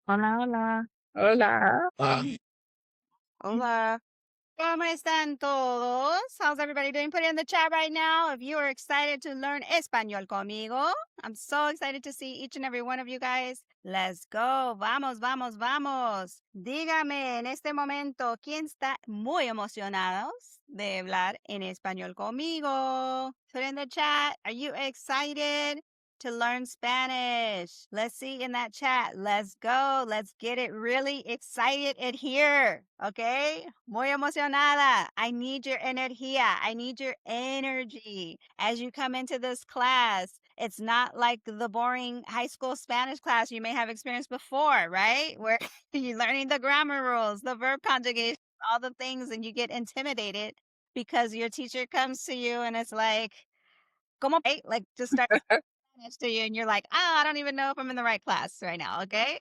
Hola, hola. Hola. Hola. ¿Cómo están todos? How's everybody doing? Put it in the chat right now if you are excited to learn español conmigo. I'm so excited to see each and every one of you guys. Let's go. Vamos, vamos, vamos. Dígame en este momento quién está muy emocionados de hablar en español conmigo. Put it in the chat. Are you excited to learn Spanish? Let's see in that chat. Let's go. Let's get it really excited in here. Okay. Muy emocionada. I need your energía. I need your energy as you come into this class. It's not like the boring high school Spanish class you may have experienced before, right? Where you're learning the grammar rules, the verb conjugation, all the things, and you get intimidated because your teacher comes to you and it's like, como, like just start Spanish to you, and you're like, I don't even know if I'm in the right class right now. Okay.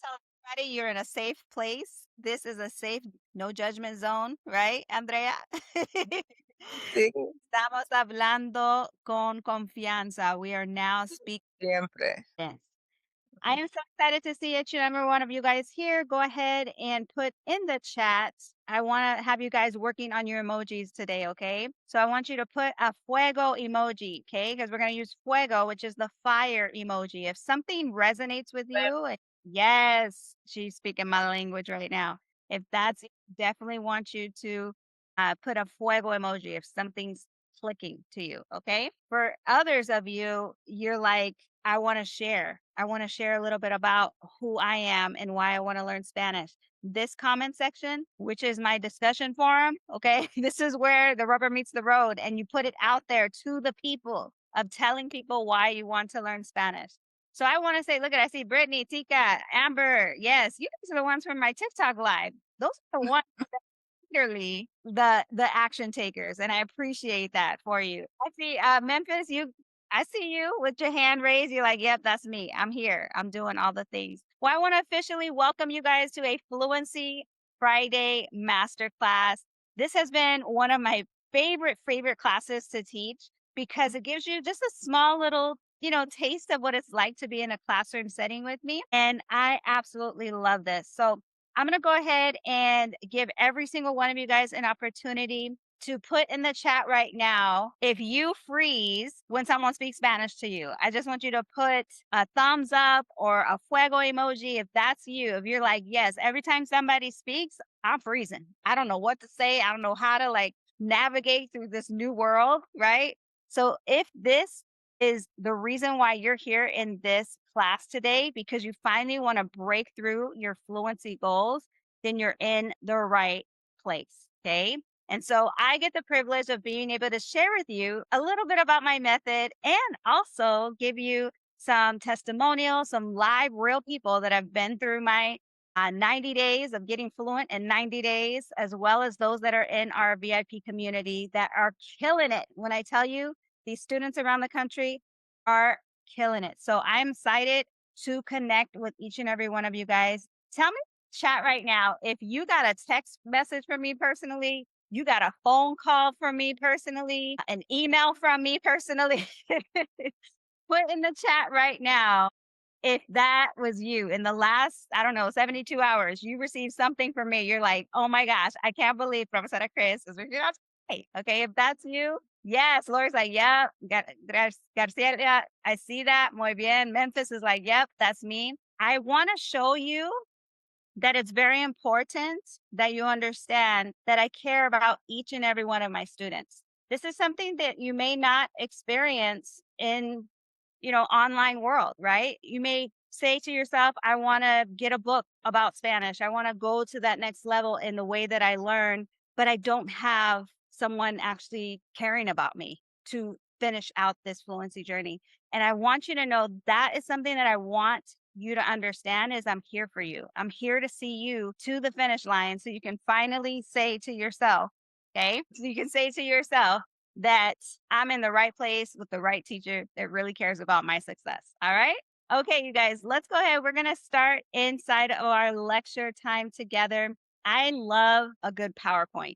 Tell everybody you're in a safe place. This is a safe, no judgment zone, right, Andrea? Sí, Estamos hablando con confianza. We are now speaking. siempre. Yes. I am so excited to see each and every one of you guys here. Go ahead and put in the chat. I want to have you guys working on your emojis today, okay? So I want you to put a fuego emoji, okay? Because we're going to use fuego, which is the fire emoji. If something resonates with you, yes, she's speaking my language right now. If that's definitely want you to put a fuego emoji if something's clicking to you, okay? For others of you, you're like, I want to share. I want to share a little bit about who I am and why I want to learn Spanish. This comment section, which is my discussion forum, okay? This is where the rubber meets the road and you put it out there to the people of telling people why you want to learn Spanish. So I want to say, look at, I see Brittany, Tika, Amber. Yes, you guys are the ones from my TikTok live. Those are the ones clearly the action takers, and I appreciate that for you. I see Memphis, I see you with your hand raised. You're like, yep, that's me. I'm here. I'm doing all the things. Well, I want to officially welcome you guys to a Fluency Friday Masterclass. This has been one of my favorite classes to teach because it gives you just a small little taste of what it's like to be in a classroom setting with me. And I absolutely love this. So I'm going to go ahead and give every single one of you guys an opportunity to put in the chat right now if you freeze when someone speaks Spanish to you. I just want you to put a thumbs up or a fuego emoji if that's you. If you're like, yes, every time somebody speaks, I'm freezing. I don't know what to say. I don't know how to like navigate through this new world, right? So if this is the reason why you're here in this class today because you finally want to break through your fluency goals, then you're in the right place. Okay. And so I get the privilege of being able to share with you a little bit about my method and also give you some testimonials, some live real people that have been through my 90 days of getting fluent in 90 days, as well as those that are in our VIP community that are killing it. When I tell you, these students around the country are killing it. So I'm excited to connect with each and every one of you guys. Tell me chat right now if you got a text message from me personally, you got a phone call from me personally, an email from me personally. Put in the chat right now if that was you in the last, I don't know, 72 hours, you received something from me. You're like, oh my gosh, I can't believe Professor Chris is reaching out to me. Okay, if that's you, yes. Lori's like, yep. Garcia, I see that. Muy bien. Memphis is like, yep, that's me. I want to show you that it's very important that you understand that I care about each and every one of my students. This is something that you may not experience in online world, right? You may say to yourself, I want to get a book about Spanish. I want to go to that next level in the way that I learn, but I don't have someone actually caring about me to finish out this fluency journey. And I want you to know that is something that I want you to understand is I'm here for you. I'm here to see you to the finish line so you can finally say to yourself, okay? So you can say to yourself, that I'm in the right place with the right teacher that really cares about my success. All right. Okay, you guys, let's go ahead. We're going to start inside of our lecture time together. I love a good PowerPoint.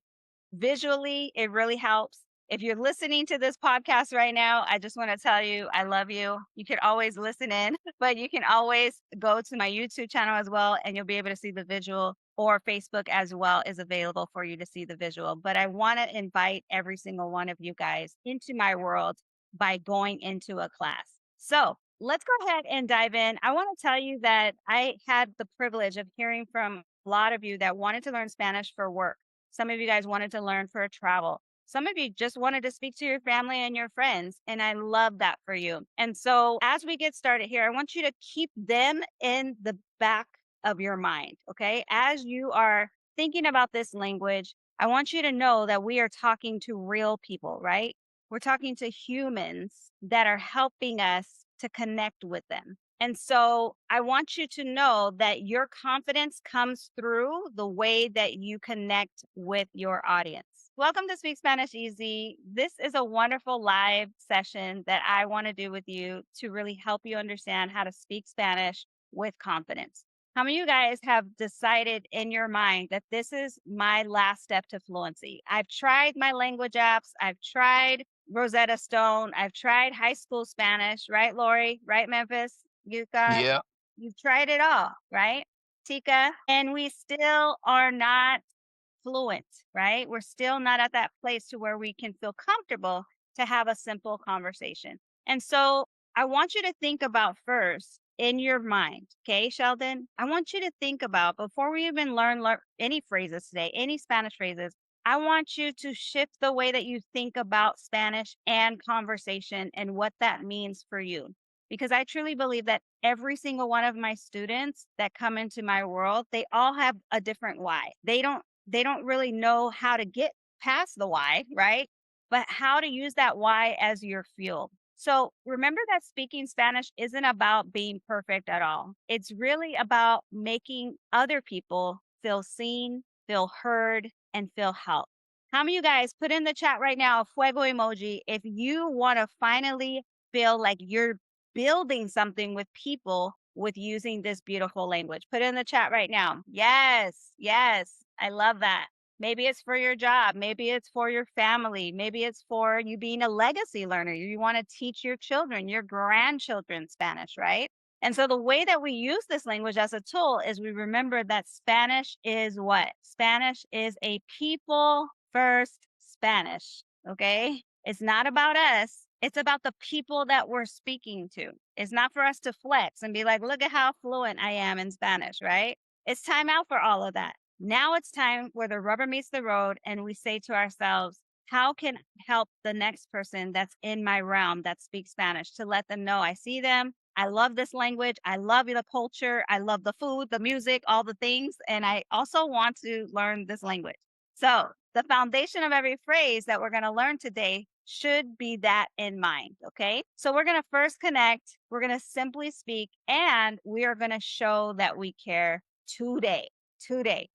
Visually, it really helps. If you're listening to this podcast right now, I just want to tell you I love you. You can always listen in, but you can always go to my YouTube channel as well, and you'll be able to see the visual, or Facebook as well is available for you to see the visual. But I want to invite every single one of you guys into my world by going into a class. So let's go ahead and dive in. I want to tell you that I had the privilege of hearing from a lot of you that wanted to learn Spanish for work. Some of you guys wanted to learn for travel. Some of you just wanted to speak to your family and your friends, and I love that for you. And so, as we get started here, I want you to keep them in the back of your mind, okay? As you are thinking about this language, I want you to know that we are talking to real people, right? We're talking to humans that are helping us to connect with them. And so I want you to know that your confidence comes through the way that you connect with your audience. Welcome to Speak Spanish Easy. This is a wonderful live session that I want to do with you to really help you understand how to speak Spanish with confidence. How many of you guys have decided in your mind that this is my last step to fluency? I've tried my language apps, I've tried Rosetta Stone, I've tried high school Spanish, right, Lori? Right, Memphis? Yeah. You've tried it all, right? Tika, and we still are not fluent, right? We're still not at that place to where we can feel comfortable to have a simple conversation. And so I want you to think about first in your mind, okay, Sheldon? I want you to think about before we even learn any phrases today, any Spanish phrases. I want you to shift the way that you think about Spanish and conversation and what that means for you. Because I truly believe that every single one of my students that come into my world, they all have a different why. They don't really know how to get past the why, right? But how to use that why as your fuel. So remember that speaking Spanish isn't about being perfect at all. It's really about making other people feel seen, feel heard, and feel helped. How many of you guys put in the chat right now a fuego emoji if you want to finally feel like you're building something with people with using this beautiful language? Put it in the chat right now. Yes, yes. I love that. Maybe it's for your job. Maybe it's for your family. Maybe it's for you being a legacy learner. You want to teach your children, your grandchildren Spanish, right? And so the way that we use this language as a tool is we remember that Spanish is what? Spanish is a people first Spanish. Okay. It's not about us. It's about the people that we're speaking to. It's not for us to flex and be like, look at how fluent I am in Spanish, right? It's time out for all of that. Now it's time where the rubber meets the road and we say to ourselves, how can I help the next person that's in my realm that speaks Spanish, to let them know I see them. I love this language. I love the culture. I love the food, the music, all the things. And I also want to learn this language. So the foundation of every phrase that we're going to learn today should be that in mind. Okay. So we're going to first connect. We're going to simply speak, and we are going to show that we care today. Today.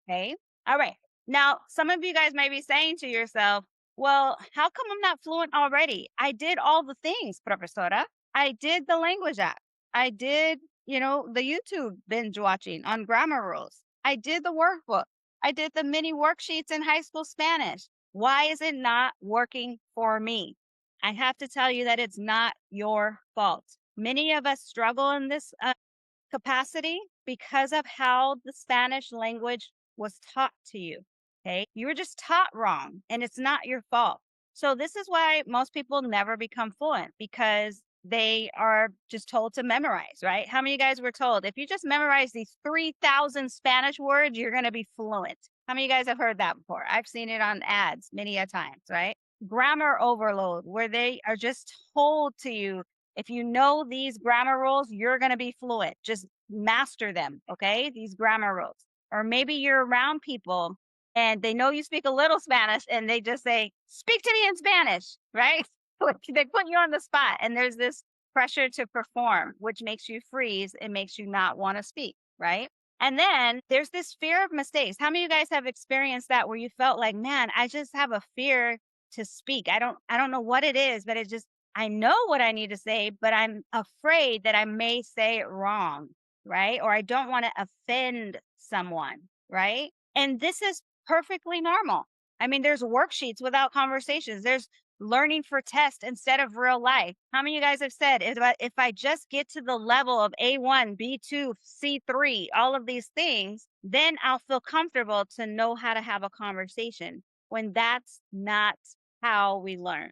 Okay. All right. Now, some of you guys might be saying to yourself, well, how come I'm not fluent already? I did all the things, profesora. I did the language app. I did, the YouTube binge watching on grammar rules. I did the workbook. I did the mini worksheets in high school Spanish. Why is it not working for me? I have to tell you that it's not your fault. Many of us struggle in this capacity because of how the Spanish language was taught to you. Okay. You were just taught wrong, and it's not your fault. So, this is why most people never become fluent, because they are just told to memorize, right? How many of you guys were told if you just memorize these 3,000 Spanish words, you're going to be fluent? How many of you guys have heard that before? I've seen it on ads many a times, right? Grammar overload, where they are just told to you, if you know these grammar rules, you're going to be fluent. Just master them, okay? These grammar rules. Or maybe you're around people and they know you speak a little Spanish and they just say, speak to me in Spanish, right? They put you on the spot, and there's this pressure to perform, which makes you freeze. It makes you not want to speak, right? And then there's this fear of mistakes. How many of you guys have experienced that, where you felt like, man, I just have a fear to speak. I don't know what it is, but it just, I know what I need to say, but I'm afraid that I may say it wrong, right? Or I don't want to offend someone, right? And this is perfectly normal. I mean, there's worksheets without conversations. There's learning for test instead of real life. How many of you guys have said if I just get to the level of A1, B2, C3, all of these things, then I'll feel comfortable to know how to have a conversation when that's not how we learn.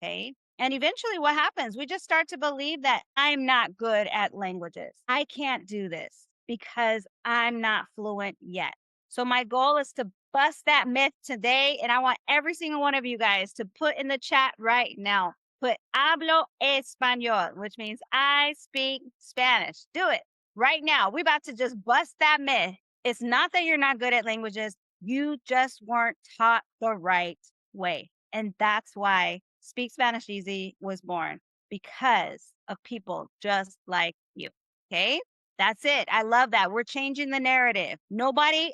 Okay. And eventually, what happens? We just start to believe that I'm not good at languages. I can't do this because I'm not fluent yet. So, my goal is to bust that myth today. And I want every single one of you guys to put in the chat right now, put hablo español, which means I speak Spanish. Do it right now. We're about to just bust that myth. It's not that you're not good at languages, you just weren't taught the right way. And that's why Speak Spanish Easy was born because of people just like you. Okay. That's it. I love that. We're changing the narrative. No one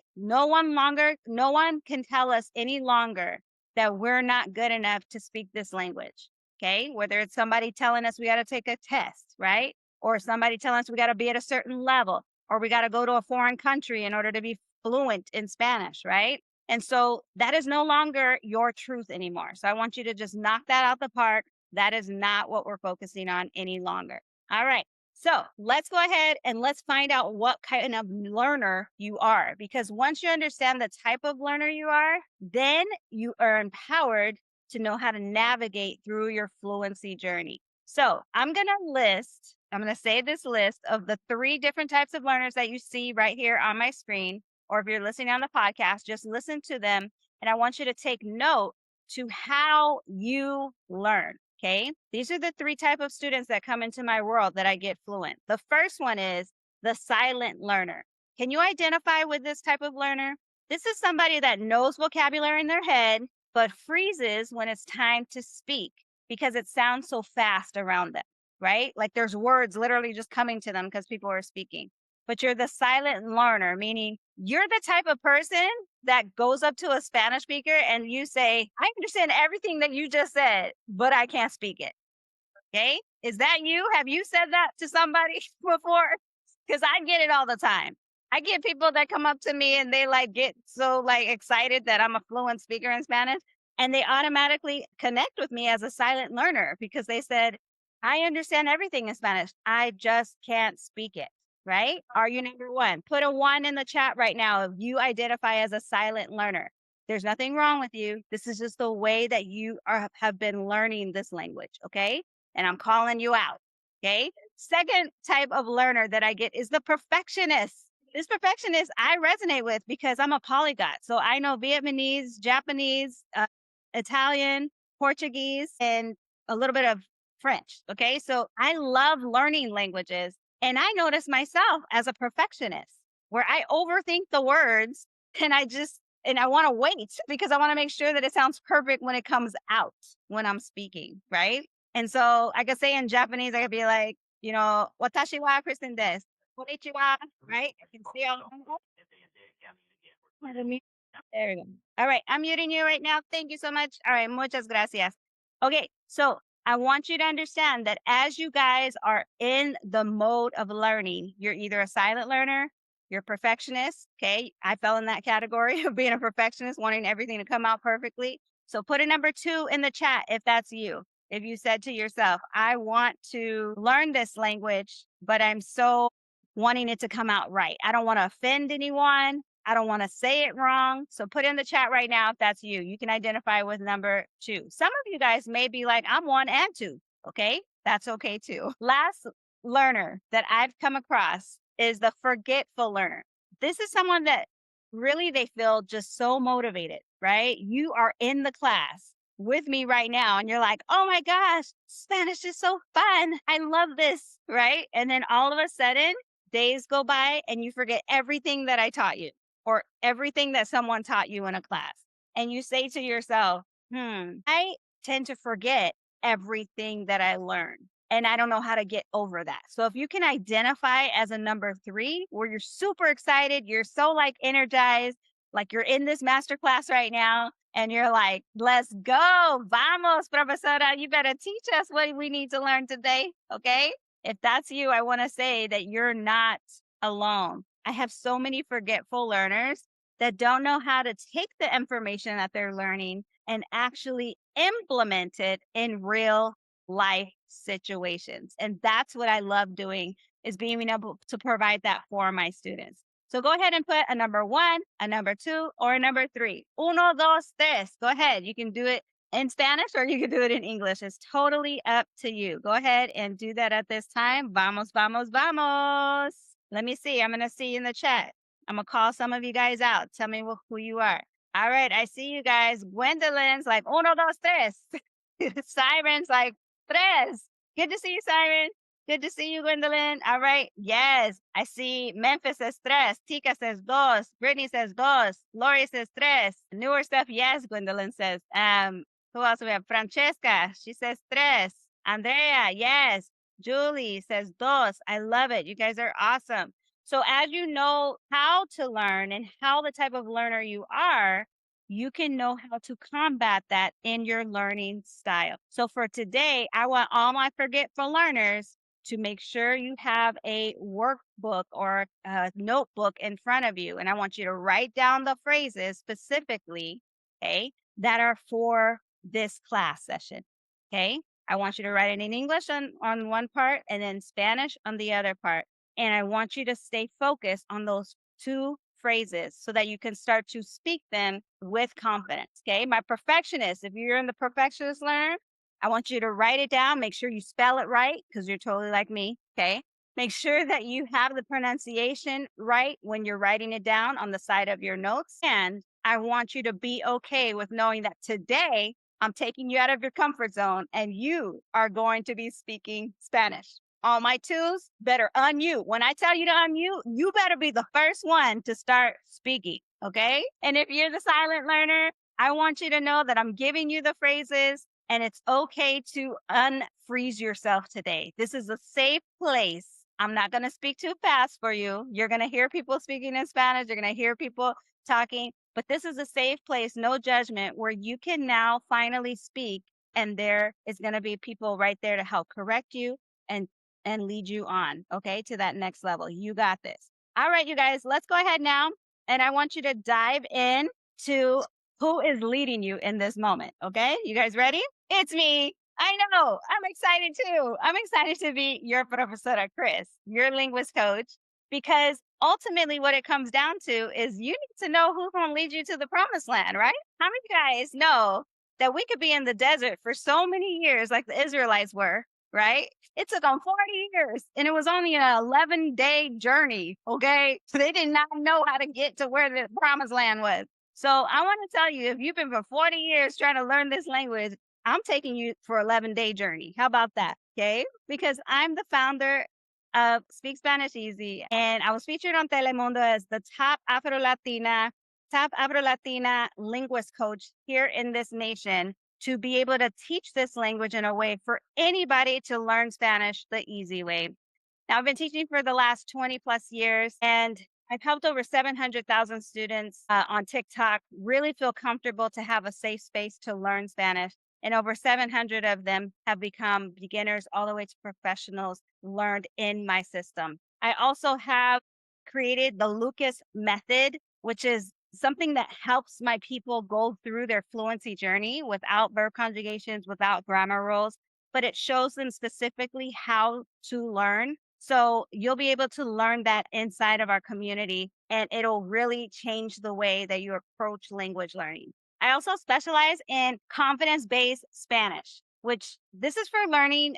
can tell us any longer that we're not good enough to speak this language. Okay. Whether it's somebody telling us we got to take a test, right? Or somebody telling us we got to be at a certain level, or we got to go to a foreign country in order to be fluent in Spanish, right? And so that is no longer your truth anymore. So I want you to just knock that out the park. That is not what we're focusing on any longer. All right. So let's go ahead and let's find out what kind of learner you are. Because once you understand the type of learner you are, then you are empowered to know how to navigate through your fluency journey. So I'm going to say this list of the 3 different types of learners that you see right here on my screen, or if you're listening on the podcast, just listen to them. And I want you to take note to how you learn. Okay. These are the 3 type of students that come into my world that I get fluent. The first one is the silent learner. Can you identify with this type of learner? This is somebody that knows vocabulary in their head, but freezes when it's time to speak because it sounds so fast around them, right? Like there's words literally just coming to them because people are speaking. But you're the silent learner, meaning you're the type of person that goes up to a Spanish speaker and you say, I understand everything that you just said, but I can't speak it. Okay. Is that you? Have you said that to somebody before? Because I get it all the time. I get people that come up to me and they like get so like excited that I'm a fluent speaker in Spanish, and they automatically connect with me as a silent learner because they said, I understand everything in Spanish. I just can't speak it. Right? Are you number 1? Put a 1 in the chat right now if you identify as a silent learner. There's nothing wrong with you. This is just the way that you have been learning this language. Okay. And I'm calling you out. Okay. Second type of learner that I get is the perfectionist. This perfectionist I resonate with because I'm a polyglot. So I know Vietnamese, Japanese, Italian, Portuguese, and a little bit of French. Okay. So I love learning languages. And I notice myself as a perfectionist where I overthink the words and I want to wait because I want to make sure that it sounds perfect when it comes out when I'm speaking. Right. And so I could say in Japanese, I could be like, watashi wa Kristen desu. Konnichiwa, right? I can see all there we go. All right, I'm muting you right now. Thank you so much. All right, muchas gracias. Okay, so I want you to understand that as you guys are in the mode of learning, you're either a silent learner, you're a perfectionist. Okay, I fell in that category of being a perfectionist, wanting everything to come out perfectly. So put a number 2 in the chat if that's you. If you said to yourself, I want to learn this language, but I'm so wanting it to come out right. I don't want to offend anyone. I don't want to say it wrong. So put in the chat right now if that's you. You can identify with number 2. Some of you guys may be like, I'm 1 and 2. Okay. That's okay too. Last learner that I've come across is the forgetful learner. This is someone that really they feel just so motivated, right? You are in the class with me right now and you're like, oh my gosh, Spanish is so fun. I love this, right? And then all of a sudden, days go by and you forget everything that I taught you or everything that someone taught you in a class. And you say to yourself, I tend to forget everything that I learned. And I don't know how to get over that. So if you can identify as a number 3, where you're super excited, you're so like energized, like you're in this master class right now, and you're like, let's go. Vamos, profesora. You better teach us what we need to learn today. Okay. If that's you, I want to say that you're not alone. I have so many forgetful learners that don't know how to take the information that they're learning and actually implement it in real life situations. And that's what I love doing is being able to provide that for my students. So go ahead and put a number 1, a number 2, or a number 3. Uno, dos, tres. Go ahead. You can do it in Spanish or you can do it in English. It's totally up to you. Go ahead and do that at this time. Vamos, vamos, vamos. Let me see. I'm going to see in the chat. I'm going to call some of you guys out. Tell me who you are. All right. I see you guys. Gwendolyn's like, uno, dos, tres. Siren's like, tres. Good to see you, Siren. Good to see you, Gwendolyn. All right. Yes. I see Memphis says tres. Tika says dos. Brittany says dos. Lori says tres. Newer stuff. Yes, Gwendolyn says. Who else do we have? Francesca. She says tres. Andrea. Yes. Julie says dos. I love it. You guys are awesome. So as you know how to learn and how the type of learner you are, you can know how to combat that in your learning style. So for today, I want all my forgetful learners to make sure you have a workbook or a notebook in front of you. And I want you to write down the phrases specifically, okay, that are for this class session. Okay. I want you to write it in English on one part and then Spanish on the other part. And I want you to stay focused on those 2 phrases so that you can start to speak them with confidence. Okay. My perfectionist, if you're in the perfectionist learner, I want you to write it down. Make sure you spell it right because you're totally like me. Okay. Make sure that you have the pronunciation right when you're writing it down on the side of your notes. And I want you to be okay with knowing that today I'm taking you out of your comfort zone and you are going to be speaking Spanish. All my 2s better unmute. When I tell you to unmute, you better be the first one to start speaking. Okay. And if you're the silent learner, I want you to know that I'm giving you the phrases and it's okay to unfreeze yourself today. This is a safe place. I'm not going to speak too fast for you. You're going to hear people speaking in Spanish. You're going to hear people talking, but this is a safe place, no judgment, where you can now finally speak. And there is going to be people right there to help correct you and lead you on, okay, to that next level. You got this. All right, you guys, let's go ahead now. And I want you to dive in to who is leading you in this moment, okay? You guys ready? It's me. I know. I'm excited too. I'm excited to be your professora, Chris, your linguist coach, because ultimately what it comes down to is you need to know who's going to lead you to the promised land, right? How many guys know that we could be in the desert for so many years like the Israelites were, right? It took them 40 years and it was only an 11-day journey. Okay. So they did not know how to get to where the promised land was. So I want to tell you, if you've been for 40 years trying to learn this language, I'm taking you for 11-day journey. How about that? Okay. Because I'm the founder of Speak Spanish Easy. And I was featured on Telemundo as the top Afro-Latina linguist coach here in this nation to be able to teach this language in a way for anybody to learn Spanish the easy way. Now, I've been teaching for the last 20 plus years, and I've helped over 700,000 students on TikTok really feel comfortable to have a safe space to learn Spanish. And over 700 of them have become beginners all the way to professionals learned in my system. I also have created the Lucas method, which is something that helps my people go through their fluency journey without verb conjugations, without grammar rules, but it shows them specifically how to learn. So you'll be able to learn that inside of our community, and it'll really change the way that you approach language learning. I also specialize in confidence-based Spanish, which this is for learning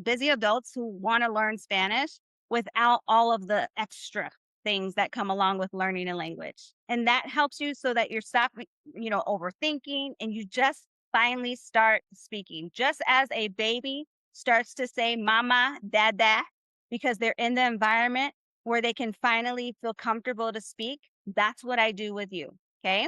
busy adults who want to learn Spanish without all of the extra things that come along with learning a language. And that helps you so that you're stopping, overthinking and you just finally start speaking. Just as a baby starts to say mama, dada, because they're in the environment where they can finally feel comfortable to speak. That's what I do with you. Okay.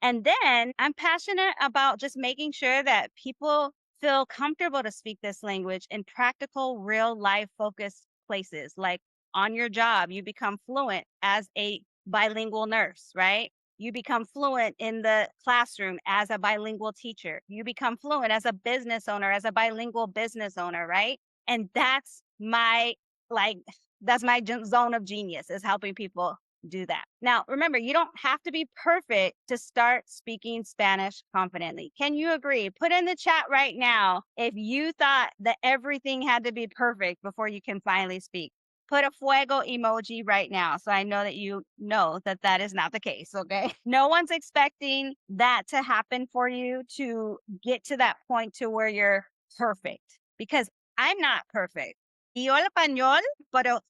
And then I'm passionate about just making sure that people feel comfortable to speak this language in practical, real life focused places. Like on your job, you become fluent as a bilingual nurse, right? You become fluent in the classroom as a bilingual teacher. You become fluent as a business owner, as a bilingual business owner, right? And that's my zone of genius, is helping people do that. Now, remember, you don't have to be perfect to start speaking Spanish confidently. Can you agree? Put in the chat right now if you thought that everything had to be perfect before you can finally speak. Put a fuego emoji right now so I know that you know that that is not the case, okay? No one's expecting that to happen for you to get to that point to where you're perfect because I'm not perfect. Y yo el español, pero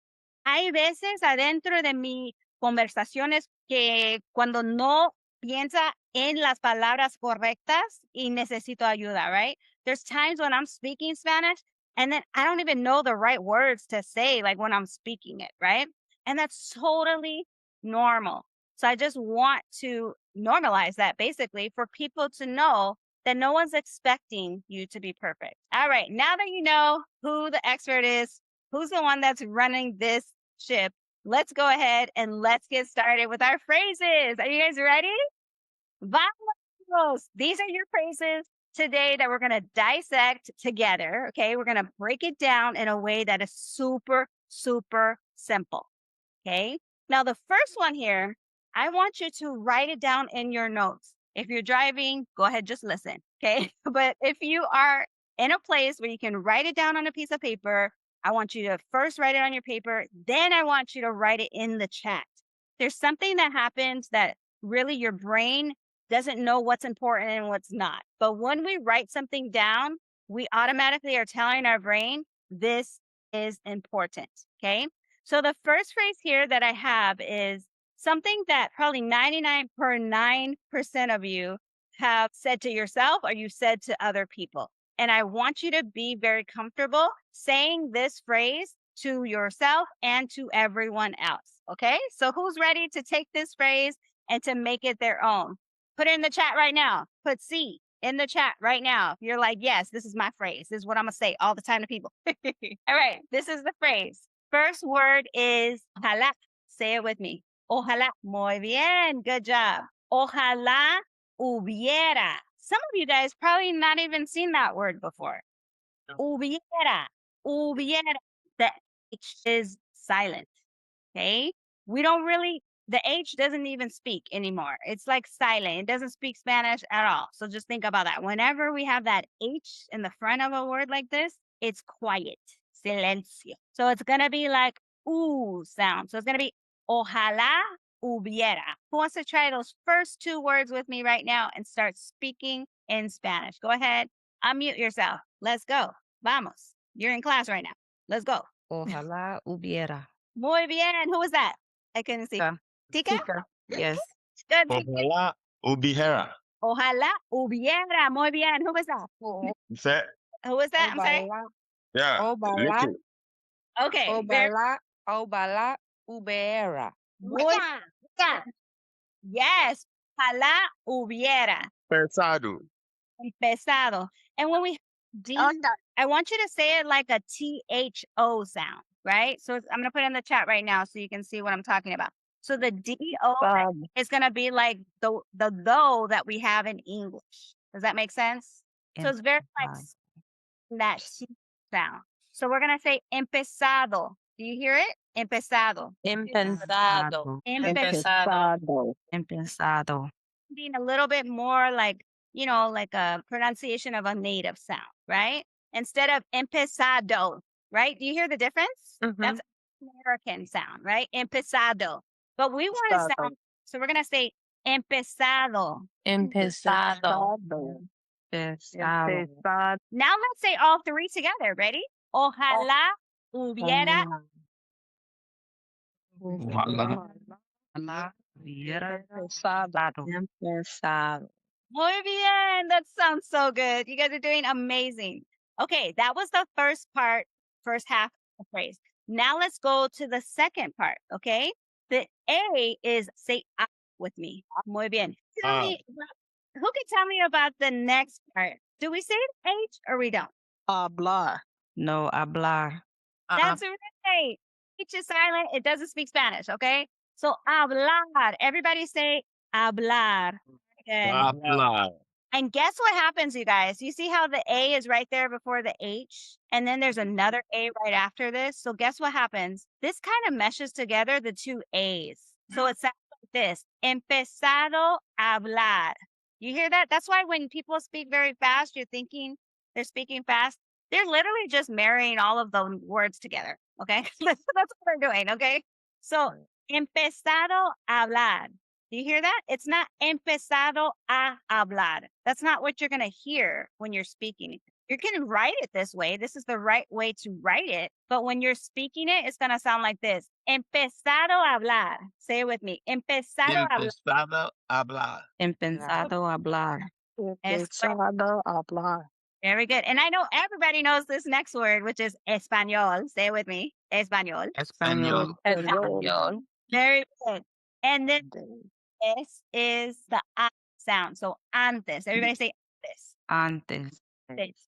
hay veces adentro de mi conversaciones que cuando no piensa en las palabras correctas y necesito ayuda, right? There's times when I'm speaking Spanish and then I don't even know the right words to say, like when I'm speaking it, right? And that's totally normal. So I just want to normalize that basically for people to know that no one's expecting you to be perfect. All right, now that you know who the expert is, who's the one that's running this ship, let's go ahead and let's get started with our phrases. Are you guys ready? Vamos! These are your phrases today that we're going to dissect together. Okay. We're going to break it down in a way that is super, super simple. Okay. Now, the first one here, I want you to write it down in your notes. If you're driving, go ahead, just listen. Okay. But if you are in a place where you can write it down on a piece of paper, I want you to first write it on your paper. Then I want you to write it in the chat. There's something that happens that really your brain doesn't know what's important and what's not. But when we write something down, we automatically are telling our brain, this is important. Okay. So the first phrase here that I have is something that probably 99.9% of you have said to yourself or you said to other people. And I want you to be very comfortable saying this phrase to yourself and to everyone else. Okay. So who's ready to take this phrase and to make it their own? Put it in the chat right now. Put C in the chat right now. If you're like, yes, this is my phrase. This is what I'm going to say all the time to people. All right. This is the phrase. First word is ojalá. Say it with me. Ojalá. Muy bien. Good job. Ojalá hubiera. Some of you guys probably not even seen that word before. Hubiera. Hubiera. The H is silent. Okay. We don't really, the H doesn't even speak anymore. It's like silent. It doesn't speak Spanish at all. So just think about that. Whenever we have that H in the front of a word like this, it's quiet. Silencio. So it's going to be like ooh sound. So it's going to be ojalá hubiera. Who wants to try those first two words with me right now and start speaking in Spanish? Go ahead. Unmute yourself. Let's go. Vamos. You're in class right now. Let's go. Ojalá hubiera. Muy bien. Who was that? I couldn't see. Tika? Tika. Yes. Good. Tika. Ojalá hubiera. Ojalá hubiera. Muy bien. Who was that? Say, Who was that? I'm sorry. yeah. Ojalá, Listen. Okay. Very ojalá hubiera. muy bien. Yes. Ojalá hubiera Pensado. empezado. And when we D, I want you to say it like a THO sound, right? So I'm going to put it in the chat right now so you can see what I'm talking about. So the DO is going to be like the though that we have in English. Does that make sense? So it's very like that T sound. So we're going to say empezado. Do you hear it? Empezado. Empezado. Empezado. Empezado. Being a little bit more like, you know, like a pronunciation of a native sound, right? Instead of empezado, right? Do you hear the difference? That's American sound, right? Empezado. But we want to sound, so we're going to say empezado. Empezado. Empezado. Now let's say all three together. Ready? Ojalá hubiera. Ojalá hubiera empezado. Muy bien. That sounds so good. You guys are doing amazing. Okay, that was the first part, first half of the phrase. Now let's go to the second part, okay? The A is say with me. Muy bien. Who can tell me about the next part? Do we say the H or we don't? Hablar. No hablar. That's right. H is silent. It doesn't speak Spanish, okay? So hablar. Everybody say hablar. Good. Hablar. And guess what happens, you guys? You see how the A is right there before the H? And then there's another A right after this. So guess what happens? This kind of meshes together the two A's. So it sounds like this. Empezado a hablar. You hear that? That's why when people speak very fast, you're thinking they're speaking fast. They're literally just marrying all of the words together. Okay. That's what they're doing. Okay. So empezado a hablar. Do you hear that? It's not empezado a hablar. That's not what you're going to hear when you're speaking. You can write it this way. This is the right way to write it. But when you're speaking it, it's going to sound like this. Empezado a hablar. Say it with me. Empezado a hablar. Empezado a hablar. Empezado a hablar. Empezado a hablar. Very good. And I know everybody knows this next word, which is español. Say it with me. Español. Español. Español. Very good. And then this is the a sound. So antes. Everybody say antes. Antes.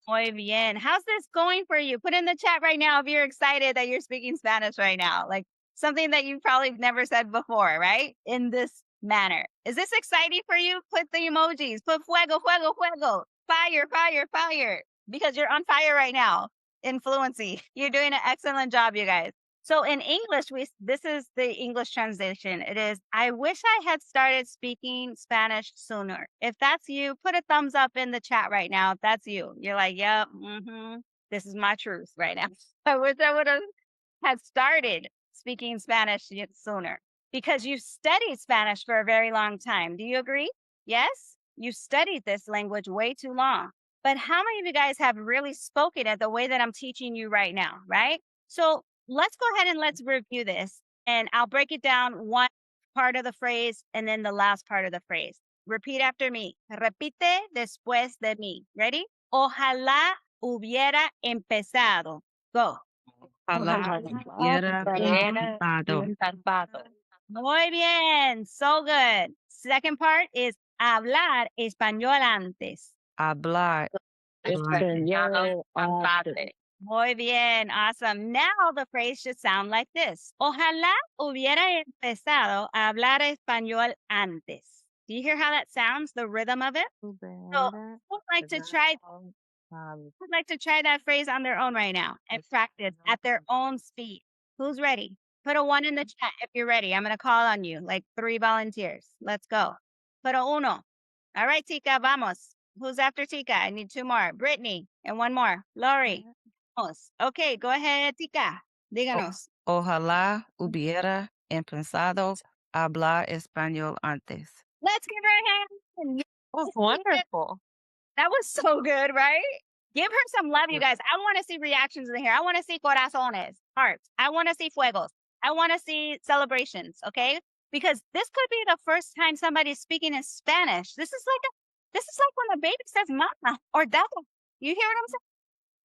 Muy bien. How's this going for you? Put in the chat right now if you're excited that you're speaking Spanish right now. Like something that you probably never said before, right? In this manner. Is this exciting for you? Put the emojis. Put fuego, fuego, fuego. Fire, fire, fire. Because you're on fire right now in fluency. You're doing an excellent job, you guys. So in English, this is the English translation. It is, I wish I had started speaking Spanish sooner. If that's you, put a thumbs up in the chat right now. If that's you, you're like, yep, this is my truth right now. I wish I would have had started speaking Spanish sooner because you studied Spanish for a very long time. Do you agree? Yes? You studied this language way too long. But how many of you guys have really spoken it the way that I'm teaching you right now, right? So let's go ahead and let's review this. And I'll break it down one part of the phrase and then the last part of the phrase. Repeat after me. Repite después de mí. Ready? Ojalá hubiera empezado. Go. Ojalá hubiera empezado. Muy bien. So good. Second part is hablar español antes. Hablar Español antes. Muy bien. Awesome. Now the phrase should sound like this. Ojalá hubiera empezado a hablar español antes. Do you hear how that sounds? The rhythm of it? So who would like to try that phrase on their own right now and practice at their own speed? Who's ready? Put a 1 in the chat if you're ready. I'm going to call on you, like 3 volunteers. Let's go. Put a 1. All right, Tika, vamos. Who's after Tika? I need 2 more. Brittany, and 1 more. Lori. Vamos. Okay, go ahead, Tika. Díganos. Ojalá hubiera empezado a hablar español antes. Let's give her a hand. Oh, wonderful. That was so good, right? Give her some love, you guys. I want to see reactions in here. I want to see corazones, hearts. I want to see fuegos. I want to see celebrations, okay? Because this could be the first time somebody's speaking in Spanish. This is like when a baby says mama or dada. You hear what I'm saying?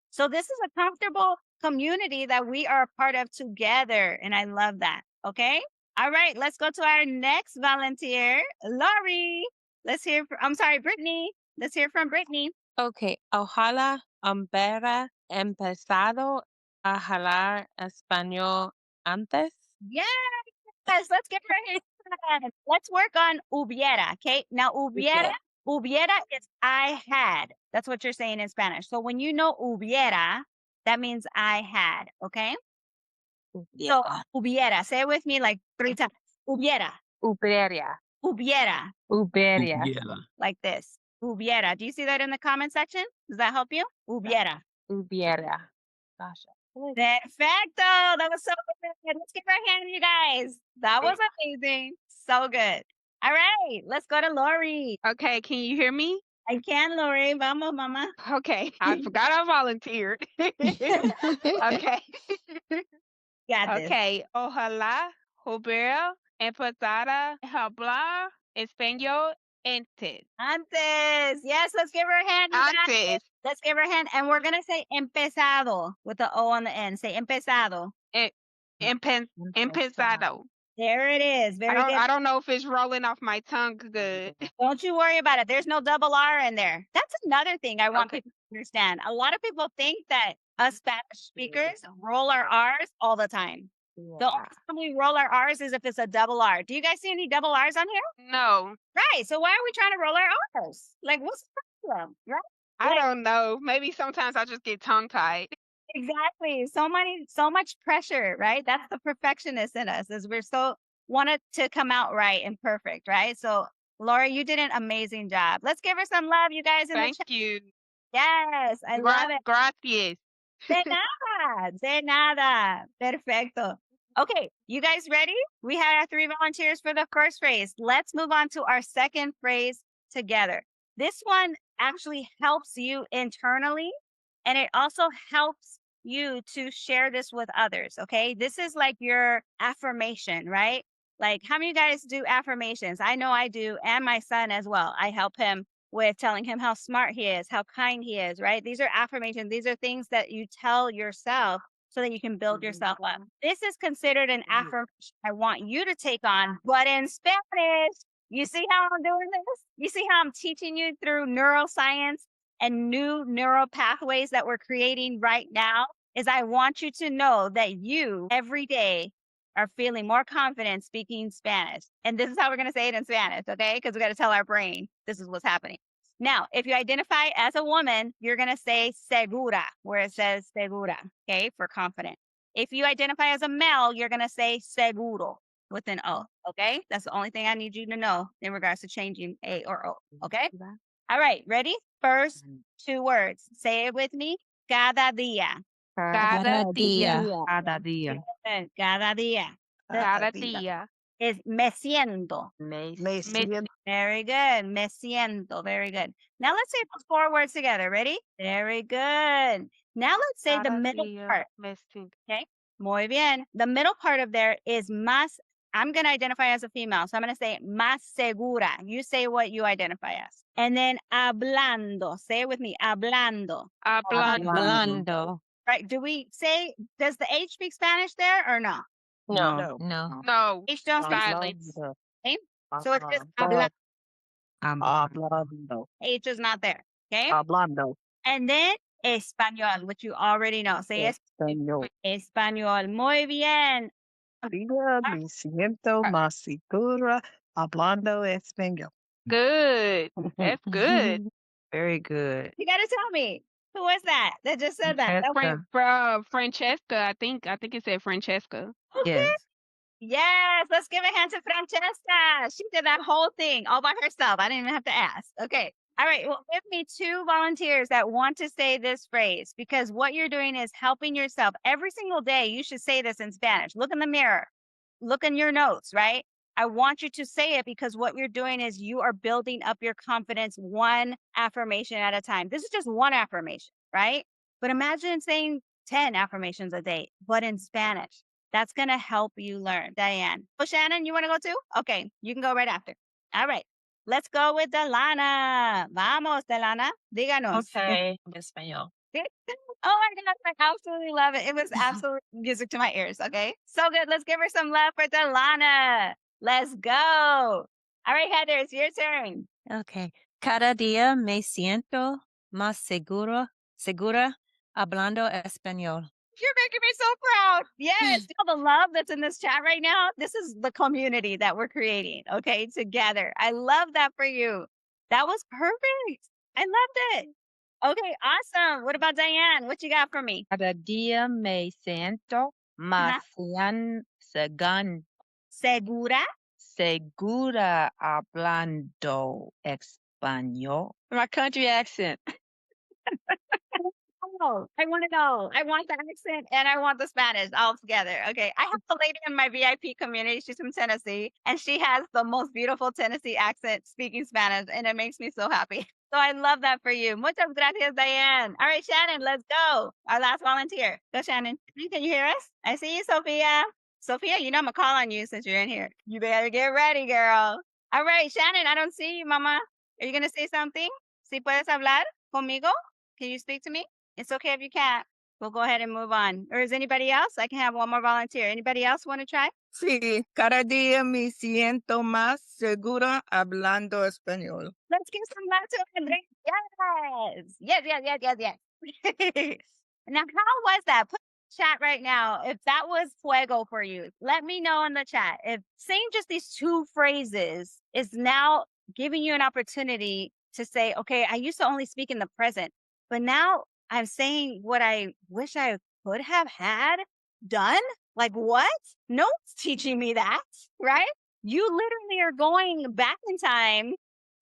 So this is a comfortable community that we are a part of together. And I love that. Okay. All right. Let's go to our next volunteer, Lori. Brittany. Let's hear from Brittany. Okay. Ojalá hubiera empezado a hablar español antes. Yes. Let's get right here. Let's work on hubiera. Okay. Now, hubiera is I had. That's what you're saying in Spanish. So when you know hubiera, that means I had. Okay. So hubiera. Say it with me like 3 times. Hubiera. Hubiera. Hubiera. Hubiera. Like this. Hubiera. Do you see that in the comment section? Does that help you? Hubiera. Hubiera. Gosh. Perfecto. That was so good. Let's give her a hand, you guys. That was amazing. So good. All right. Let's go to Lori. Okay, can you hear me? I can, Lori. Vamos, mama. Okay, I forgot I volunteered. Okay. Got this. Okay, ojalá hubiera empezado a hablar español antes. Antes. Yes, let's give her a hand. you guys. Antes. Let's give her a hand. And we're going to say empezado with the O on the end. Say empezado. Empezado. There it is. Very good. I don't know if it's rolling off my tongue good. Don't you worry about it. There's no double R in there. That's another thing I want people to understand. A lot of people think that us Spanish speakers roll our R's all the time. The only time we roll our R's is if it's a double R. Do you guys see any double R's on here? No. Right. So why are we trying to roll our R's? Like, what's the problem? Right? I don't know. Maybe sometimes I just get tongue tied. Exactly. So much pressure, right? That's the perfectionist in us, is we're so want it to come out right and perfect, right? So, Laura, you did an amazing job. Let's give her some love, you guys, in the Thank chat. you. Yes, I love it. Gracias. De nada, de nada. Perfecto. Okay, you guys ready? We had our 3 volunteers for the first phrase. Let's move on to our second phrase together. This one actually helps you internally, and it also helps you to share this with others, okay? This is like your affirmation, right? Like, how many of you guys do affirmations? I know I do, and my son as well. I help him with telling him how smart he is, how kind he is, right? These are affirmations. These are things that you tell yourself so that you can build yourself up. This is considered an affirmation I want you to take on, but in Spanish. You see how I'm doing this? You see how I'm teaching you through neuroscience and new neural pathways that we're creating right now? Is I want you to know that you every day are feeling more confident speaking Spanish. And this is how we're going to say it in Spanish, okay? Because we got to tell our brain this is what's happening. Now, if you identify as a woman, you're going to say segura, where it says segura, okay, for confident. If you identify as a male, you're going to say seguro with an O, okay? That's the only thing I need you to know in regards to changing A or O, okay? All right, ready? First 2 words. Say it with me. Cada día. Cada día. Cada día. Good. Cada día. Cada día. Is me siento. Me Very good. Me siento. Very good. Now let's say those 4 words together. Ready? Very good. Now let's say the cada middle día part. me siento. Okay. Muy bien. The middle part of there is más. I'm going to identify as a female. So I'm going to say más segura. You say what you identify as. And then hablando. Say it with me. Hablando. Hablando. Hablando. Right. Do we say, does the H speak Spanish there or no? No. No. H don't speak. Silence. Okay. So it's just hablando. Hablando. H is not there. Okay. Hablando. And then español, which you already know. Say Español. español. Muy bien. Me siento más segura hablando español. Good. That's good. Very good. You got to tell me. Who was that just said that? Francesca. Francesca, I think it said Francesca. Okay. Yes. Yes, let's give a hand to Francesca. She did that whole thing all by herself. I didn't even have to ask. Okay. All right. Well, give me 2 volunteers that want to say this phrase, because what you're doing is helping yourself. Every single day, you should say this in Spanish. Look in the mirror. Look in your notes, right? I want you to say it because what you're doing is you are building up your confidence 1 affirmation at a time. This is just 1 affirmation, right? But imagine saying 10 affirmations a day, but in Spanish. That's going to help you learn. Diane. Oh, Shannon, you want to go too? Okay, you can go right after. All right. Let's go with Delana. Vamos, Delana. Díganos. Okay, en español. Oh my gosh, I absolutely love it. It was absolute music to my ears. Okay. So good. Let's give her some love for Delana. Let's go. All right, Heather, it's your turn. Okay. Cada día me siento más segura hablando español. You're making me so proud. Yes. Feel the love that's in this chat right now. This is the community that we're creating, okay, together. I love that for you. That was perfect. I loved it. Okay, awesome. What about Diane? What you got for me? Cada día me siento más segura hablando español. My country accent. Oh, I want to know. I want the accent and I want the Spanish all together. Okay. I have a lady in my VIP community. She's from Tennessee and she has the most beautiful Tennessee accent speaking Spanish, and it makes me so happy. So I love that for you. Muchas gracias, Diane. All right, Shannon, let's go. Our last volunteer. Go, Shannon. Can you hear us? I see you, Sophia. Sophia, you know I'm going to call on you since you're in here. You better get ready, girl. All right, Shannon, I don't see you, Mama. Are you going to say something? Si puedes hablar conmigo? Can you speak to me? It's okay if you can't. We'll go ahead and move on. Or is anybody else? I can have one more volunteer. Anybody else want to try? Sí, cada día me siento más segura hablando español. Let's give some love to Andrea. Yes. Now, how was that? Put in the chat right now if that was fuego for you. Let me know in the chat. If saying just these 2 phrases is now giving you an opportunity to say, okay, I used to only speak in the present, but now I'm saying what I wish I could have had done? Like what? No one's teaching me that, right? You literally are going back in time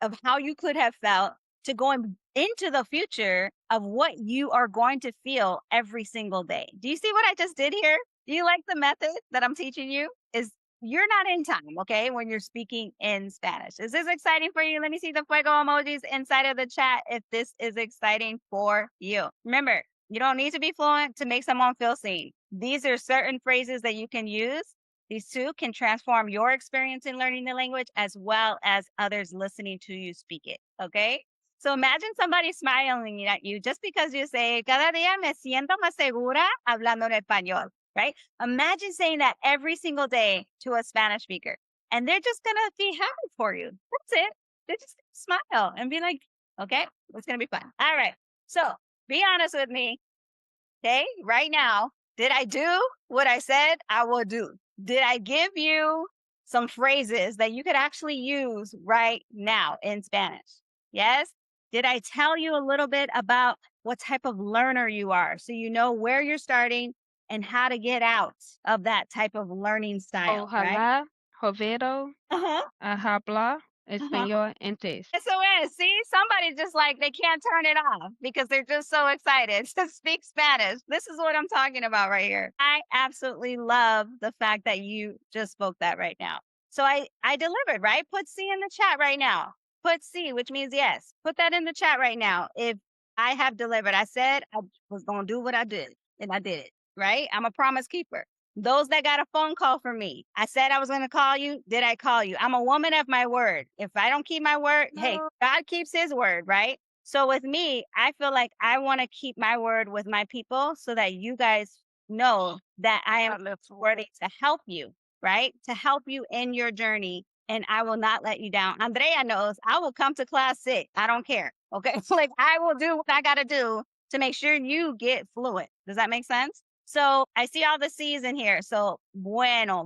of how you could have felt to going into the future of what you are going to feel every single day. Do you see what I just did here? Do you like the method that I'm teaching you? Is you're not in time, okay, when you're speaking in Spanish. Is this exciting for you? Let me see the fuego emojis inside of the chat if this is exciting for you. Remember, you don't need to be fluent to make someone feel seen. These are certain phrases that you can use. These two can transform your experience in learning the language as well as others listening to you speak it, okay? So imagine somebody smiling at you just because you say, cada día me siento más segura hablando en español, right? Imagine saying that every single day to a Spanish speaker, and they're just going to be happy for you. That's it. They're just gonna smile and be like, okay, it's going to be fun. All right. So be honest with me. Okay. Right now, did I do what I said I will do? Did I give you some phrases that you could actually use right now in Spanish? Yes. Did I tell you a little bit about what type of learner you are so you know where you're starting and how to get out of that type of learning style, right? Ojalá, Jovero, Uh-huh. habla español antes. SOS. See, somebody just like they can't turn it off because they're just so excited to speak Spanish. This is what I'm talking about right here. I absolutely love the fact that you just spoke that right now. So I delivered, right? Put C in the chat right now. Put C, which means yes. Put that in the chat right now. If I have delivered, I said I was going to do what I did, and I did it, right? I'm a promise keeper. Those that got a phone call from me, I said I was going to call you. Did I call you? I'm a woman of my word. If I don't keep my word, hey, God keeps his word, right? So with me, I feel like I want to keep my word with my people so that you guys know that I am worthy to help you, right? To help you in your journey. And I will not let you down. Andrea knows I will come to class sick. I don't care. Okay. Like I will do what I got to do to make sure you get fluent. Does that make sense? So I see all the C's in here. So bueno.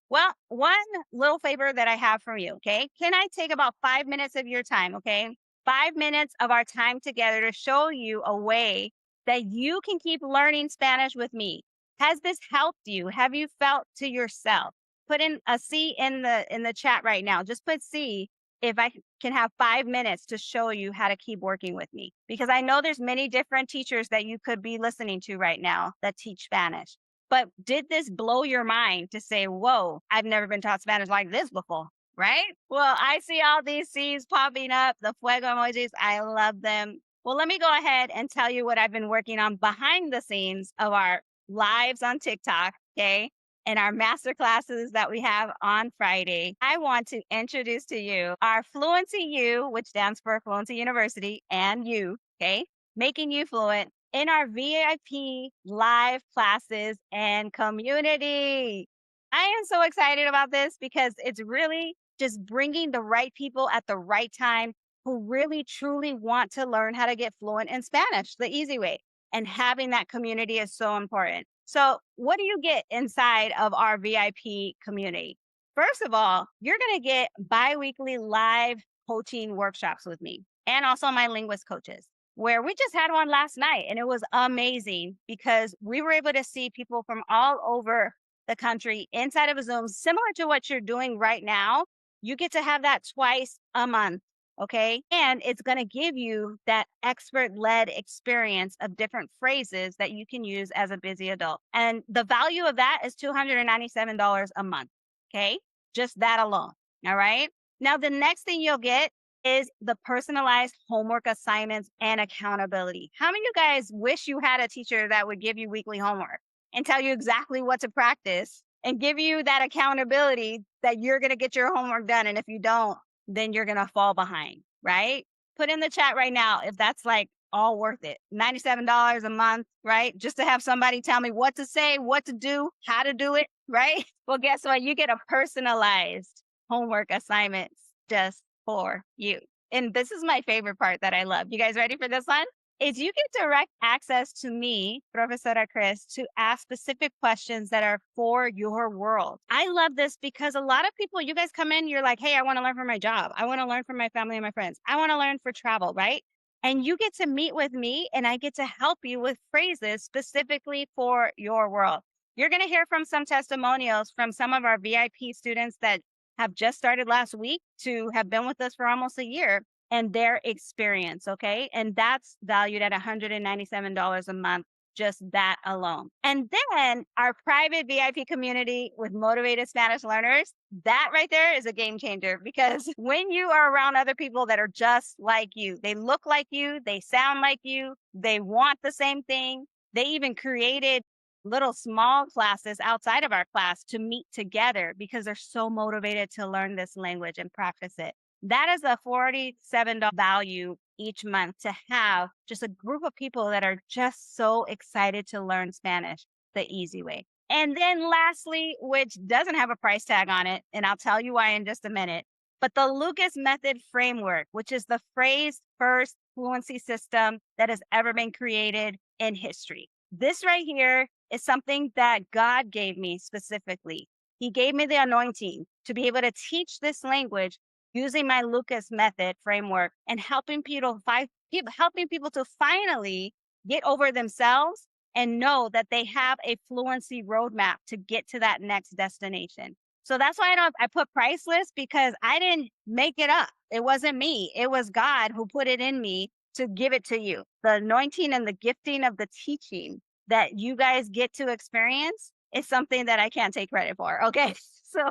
Well, one little favor that I have from you, okay? Can I take about 5 minutes of your time, okay? 5 minutes of our time together to show you a way that you can keep learning Spanish with me. Has this helped you? Have you felt to yourself? Put in a C in the chat right now. Just put C if I can have 5 minutes to show you how to keep working with me. Because I know there's many different teachers that you could be listening to right now that teach Spanish. But did this blow your mind to say, whoa, I've never been taught Spanish like this before, right? Well, I see all these C's popping up, the fuego emojis. I love them. Well, let me go ahead and tell you what I've been working on behind the scenes of our lives on TikTok, okay? And our master classes that we have on Friday. I want to introduce to you our Fluency U, which stands for Fluency University, and you, okay? Making you fluent in our VIP live classes and community. I am so excited about this because it's really just bringing the right people at the right time who really truly want to learn how to get fluent in Spanish the easy way. And having that community is so important. So what do you get inside of our VIP community? First of all, you're going to get bi-weekly live coaching workshops with me and also my linguist coaches, where we just had one last night and it was amazing because we were able to see people from all over the country inside of a Zoom, similar to what you're doing right now. You get to have that twice a month. Okay. And it's going to give you that expert led experience of different phrases that you can use as a busy adult. And the value of that is $297 a month. Okay. Just that alone. All right. Now, the next thing you'll get is the personalized homework assignments and accountability. How many of you guys wish you had a teacher that would give you weekly homework and tell you exactly what to practice and give you that accountability that you're going to get your homework done? And if you don't, then you're going to fall behind, right? Put in the chat right now if that's like all worth it. $97 a month, right? Just to have somebody tell me what to say, what to do, how to do it, right? Well, guess what? You get a personalized homework assignments just for you. And this is my favorite part that I love. You guys ready for this one? Is you get direct access to me, Professora Chris, to ask specific questions that are for your world. I love this because a lot of people, you guys come in, you're like, hey, I want to learn for my job. I want to learn for my family and my friends. I want to learn for travel, right? And you get to meet with me and I get to help you with phrases specifically for your world. You're going to hear from some testimonials from some of our VIP students that have just started last week to have been with us for almost a year and their experience, okay? And that's valued at $197 a month, just that alone. And then our private VIP community with motivated Spanish learners, that right there is a game changer, because when you are around other people that are just like you, they look like you, they sound like you, they want the same thing. They even created little small classes outside of our class to meet together because they're so motivated to learn this language and practice it. That is a $47 value each month to have just a group of people that are just so excited to learn Spanish the easy way. And then lastly, which doesn't have a price tag on it, and I'll tell you why in just a minute, but the Lucas Method Framework, which is the phrase first fluency system that has ever been created in history. This right here is something that God gave me specifically. He gave me the anointing to be able to teach this language using my Lucas Method framework and helping people to finally get over themselves and know that they have a fluency roadmap to get to that next destination. So that's why I put priceless, because I didn't make it up. It wasn't me. It was God who put it in me to give it to you. The anointing and the gifting of the teaching that you guys get to experience is something that I can't take credit for. Okay. So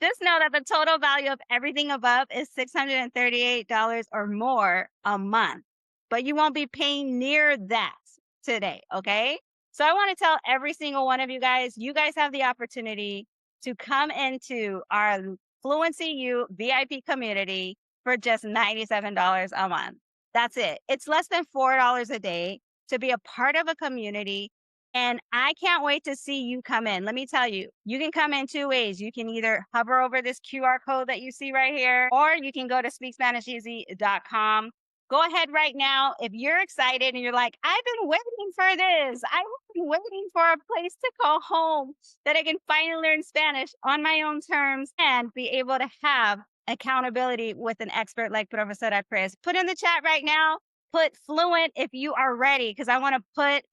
just know that the total value of everything above is $638 or more a month, but you won't be paying near that today. Okay. So I want to tell every single one of you guys have the opportunity to come into our Fluency U VIP community for just $97 a month. That's it. It's less than $4 a day to be a part of a community. And I can't wait to see you come in. Let me tell you, you can come in two ways. You can either hover over this QR code that you see right here, or you can go to speakspanisheasy.com. Go ahead right now. If you're excited and you're like, I've been waiting for this, I've been waiting for a place to call home that I can finally learn Spanish on my own terms and be able to have accountability with an expert like Professora Chris. Put in the chat right now, put fluent if you are ready, because I want to put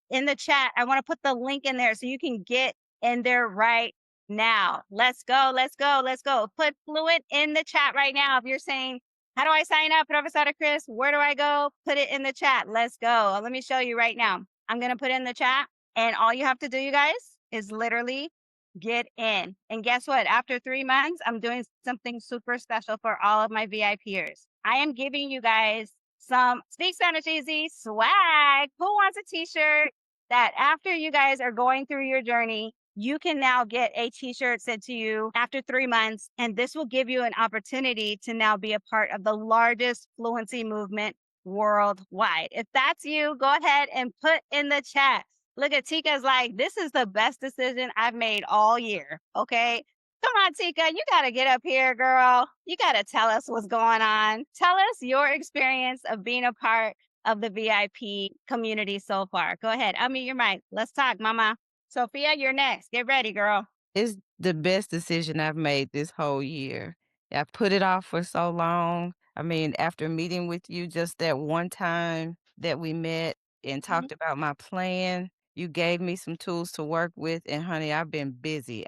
in the chat, I want to put the link in there so you can get in there right now. Let's go, let's go, let's go. Put fluent in the chat right now. If you're saying, how do I sign up, Professora Chris? Where do I go? Put it in the chat. Let's go. Let me show you right now. I'm going to put in the chat, and all you have to do, you guys, is literally get in. And guess what? After 3 months, I'm doing something super special for all of my VIPers. I am giving you guys some Speak Spanish Easy swag. Who wants a t-shirt that after you guys are going through your journey, you can now get a t-shirt sent to you after 3 months. And this will give you an opportunity to now be a part of the largest fluency movement worldwide. If that's you, go ahead and put in the chat. Look at Tika's like, this is the best decision I've made all year. Okay. Come on, Tika, you got to get up here, girl. You got to tell us what's going on. Tell us your experience of being a part of the VIP community so far. Go ahead. Unmute your mic. Let's talk, mama. Sophia, you're next. Get ready, girl. It's the best decision I've made this whole year. I put it off for so long. I mean, after meeting with you just that one time that we met and talked about my plan, you gave me some tools to work with, and honey, I've been busy.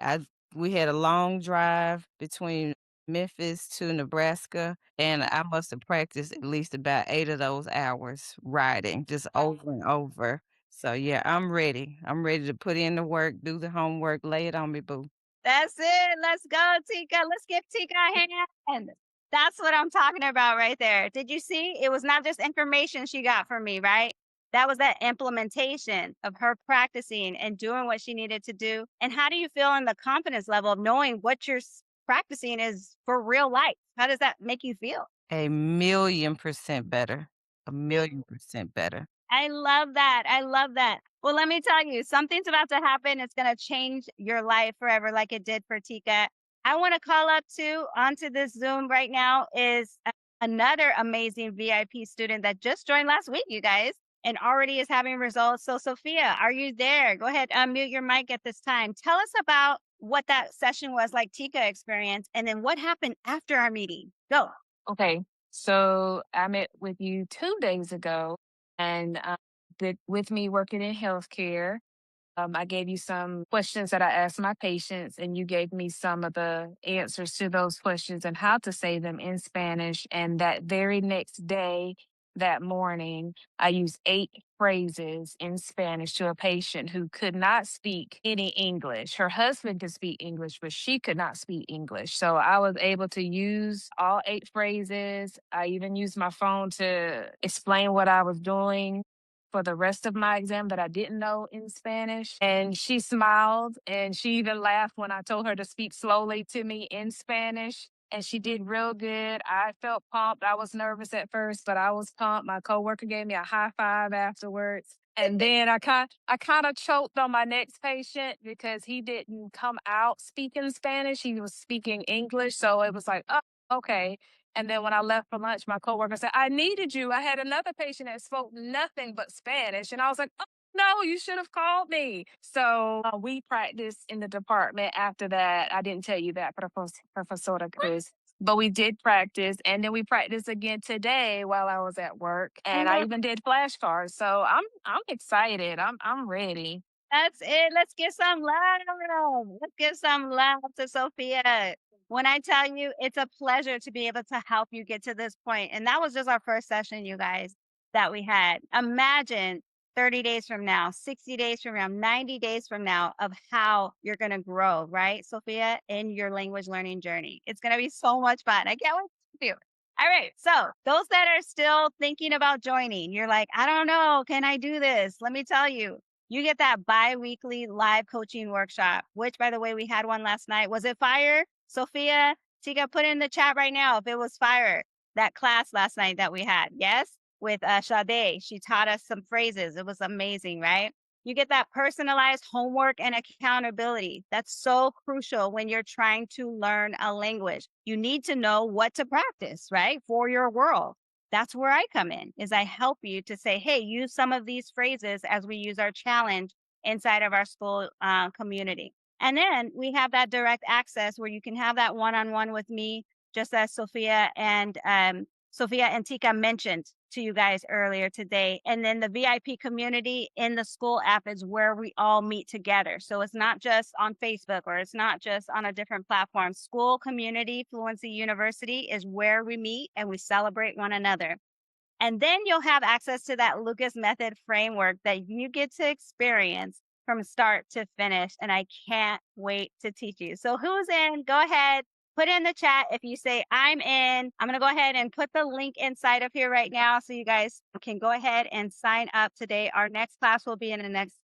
We had a long drive between Memphis to Nebraska, and I must have practiced at least about 8 of those hours riding, just over and over. So yeah, I'm ready. I'm ready to put in the work, do the homework, lay it on me, boo. That's it. Let's go, Tika. Let's give Tika a hand. That's what I'm talking about right there. Did you see? It was not just information she got from me, right? That was that implementation of her practicing and doing what she needed to do. And how do you feel in the confidence level of knowing what you're practicing is for real life? How does that make you feel? 1,000,000% better. 1,000,000% better. I love that. I love that. Well, let me tell you, something's about to happen. It's going to change your life forever, like it did for Tika. I want to call up onto this Zoom right now is another amazing VIP student that just joined last week, you guys, and already is having results. So, Sophia, are you there? Go ahead, unmute your mic at this time. Tell us about what that session was like, Tika experience, and then what happened after our meeting. Go. Okay. So I met with you 2 days ago, and with me working in healthcare, I gave you some questions that I asked my patients, and you gave me some of the answers to those questions and how to say them in Spanish. And that very next day, that morning, I used 8 phrases in Spanish to a patient who could not speak any English. Her husband could speak English, but she could not speak English. So I was able to use all 8 phrases. I even used my phone to explain what I was doing for the rest of my exam that I didn't know in Spanish. And she smiled and she even laughed when I told her to speak slowly to me in Spanish. And she did real good. I felt pumped. I was nervous at first, but I was pumped. My coworker gave me a high five afterwards. And then I kind of choked on my next patient because he didn't come out speaking Spanish. He was speaking English. So it was like, oh, okay. And then when I left for lunch, my coworker said, I needed you. I had another patient that spoke nothing but Spanish. And I was like, oh, no, you should have called me. So we practiced in the department after that. I didn't tell you that, Professora Chris. But we did practice. And then we practiced again today while I was at work. And I even did flashcards. So I'm excited. I'm ready. That's it. Let's give some love. Let's give some love to Sophia. When I tell you, it's a pleasure to be able to help you get to this point. And that was just our first session, you guys, that we had. Imagine 30 days from now, 60 days from now, 90 days from now of how you're going to grow, right, Sophia, in your language learning journey. It's going to be so much fun. I can't wait to do. All right. So those that are still thinking about joining, you're like, I don't know, can I do this? Let me tell you. You get that bi-weekly live coaching workshop, which, by the way, we had one last night. Was it fire? Sophia, Tika, put in the chat right now if it was fire, that class last night that we had. Yes? With Sade. She taught us some phrases. It was amazing, right? You get that personalized homework and accountability. That's so crucial when you're trying to learn a language. You need to know what to practice, right? For your world. That's where I come in, is I help you to say, hey, use some of these phrases as we use our challenge inside of our school community. And then we have that direct access where you can have that one-on-one with me, just as Sophia and Tika mentioned to you guys earlier today. And then the VIP community in the school app is where we all meet together. So it's not just on Facebook or it's not just on a different platform. School community, Fluency University is where we meet and we celebrate one another. And then you'll have access to that Lucas Method framework that you get to experience from start to finish. And I can't wait to teach you. So who's in? Go ahead. Put in the chat if you say, I'm in. I'm going to go ahead and put the link inside of here right now so you guys can go ahead and sign up today. Our next class will be in the next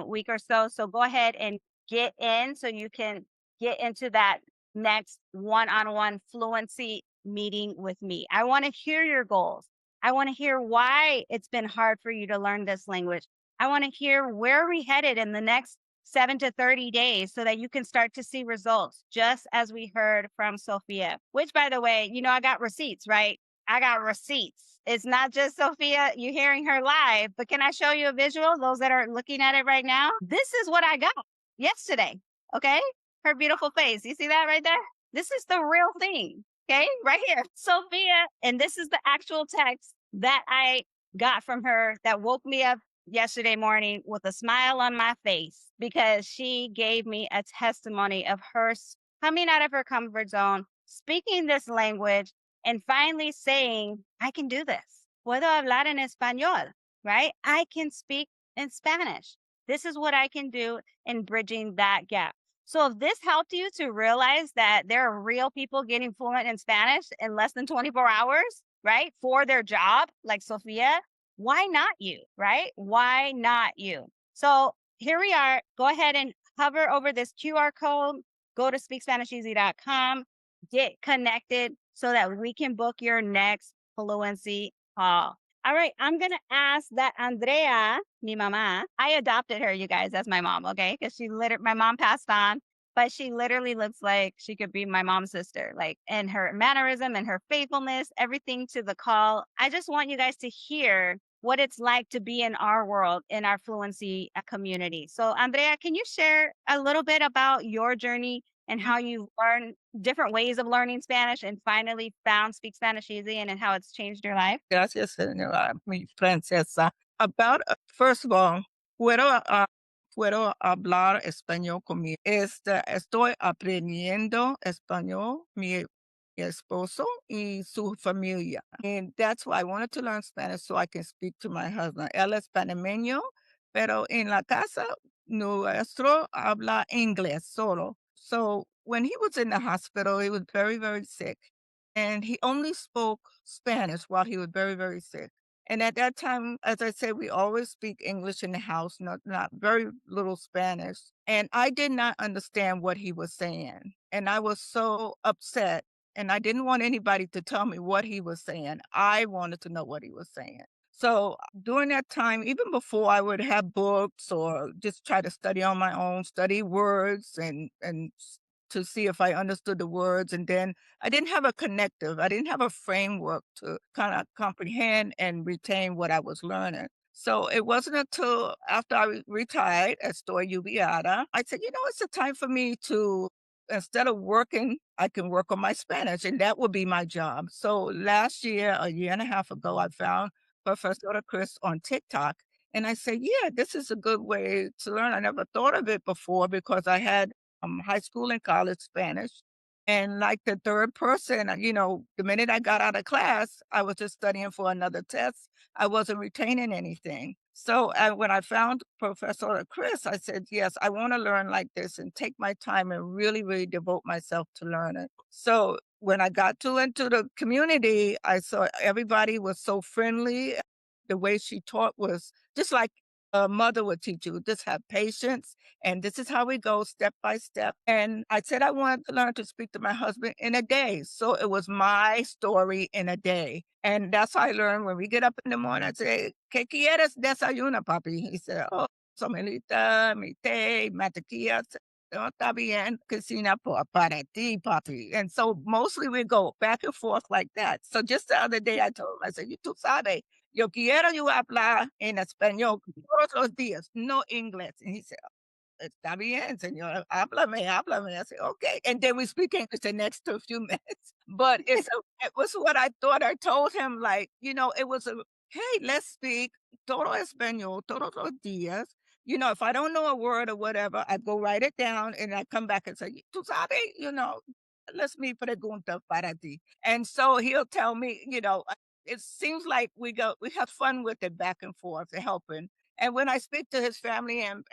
week or so. So go ahead and get in so you can get into that next one-on-one fluency meeting with me. I want to hear your goals. I want to hear why it's been hard for you to learn this language. I want to hear where are we headed in the next 7 to 30 days so that you can start to see results, just as we heard from Sophia, which, by the way, you know, I got receipts, right? I got receipts. It's not just Sophia, you hearing her live, but can I show you a visual? Those that are looking at it right now, this is what I got yesterday. Okay. Her beautiful face. You see that right there? This is the real thing. Okay. Right here. Sophia. And this is the actual text that I got from her that woke me up yesterday morning with a smile on my face because she gave me a testimony of her coming out of her comfort zone, speaking this language, and finally saying, I can do this. Puedo hablar en español, right? I can speak in Spanish. This is what I can do in bridging that gap. So if this helped you to realize that there are real people getting fluent in Spanish in less than 24 hours, right? For their job, like Sophia, why not you, right? Why not you? So here we are. Go ahead and hover over this QR code. Go to speakspanisheasy.com. Get connected so that we can book your next fluency call. All right, I'm going to ask that Andrea, mi mamá, I adopted her, you guys, as my mom, okay? Because my mom passed on, but she literally looks like she could be my mom's sister, like in her mannerism and her faithfulness, everything to the call. I just want you guys to hear what it's like to be in our world, in our fluency community. So Andrea, can you share a little bit about your journey and how you learned different ways of learning Spanish and finally found Speak Spanish Easy and how it's changed your life? Gracias, señora, mi princesa. About, first of all, puedo puedo hablar español con mi estoy aprendiendo español, mi esposo y su familia. And that's why I wanted to learn Spanish so I can speak to my husband. Él es panameño, pero en la casa nuestro habla inglés solo. So when he was in the hospital, he was very, very sick. And he only spoke Spanish while he was very, very sick. And at that time, as I said, we always speak English in the house, not very little Spanish. And I did not understand what he was saying. And I was so upset. And I didn't want anybody to tell me what he was saying. I wanted to know what he was saying. So during that time, even before I would have books or just try to study on my own, study words and to see if I understood the words. And then I didn't have a connective. I didn't have a framework to kind of comprehend and retain what I was learning. So it wasn't until after I retired at Store Ubiata, I said, it's a time for me to, instead of working, I can work on my Spanish, and that would be my job. So last year, a year and a half ago, I found Professor Chris on TikTok. And I said, yeah, this is a good way to learn. I never thought of it before because I had high school and college Spanish. And like the third person, the minute I got out of class, I was just studying for another test. I wasn't retaining anything. So when I found Professor Chris, I said, yes, I want to learn like this and take my time and really, really devote myself to learning. So when I got into the community, I saw everybody was so friendly. The way she taught was just like a mother would teach you. Just have patience. And this is how we go step by step. And I said I wanted to learn to speak to my husband in a day. So it was my story in a day. And that's how I learned when we get up in the morning. I say, ¿Qué quieres desayuno, papi? He said, oh, somelita, mi té, mantequilla. No, está bien, cocina para ti, papi. And so mostly we go back and forth like that. So just the other day I told him, I said, tú sabes, yo quiero you hablar en español todos los días, no inglés. And he said, está bien, señor, háblame, háblame. I said, okay. And then we speak English the next few minutes. But it was what I thought. I told him, like, it was hey, let's speak todo español todos los días. If I don't know a word or whatever, I go write it down and I come back and say, tú sabes, let's me pregunta para ti. And so he'll tell me, it seems like we have fun with it back and forth, helping. And when I speak to his family and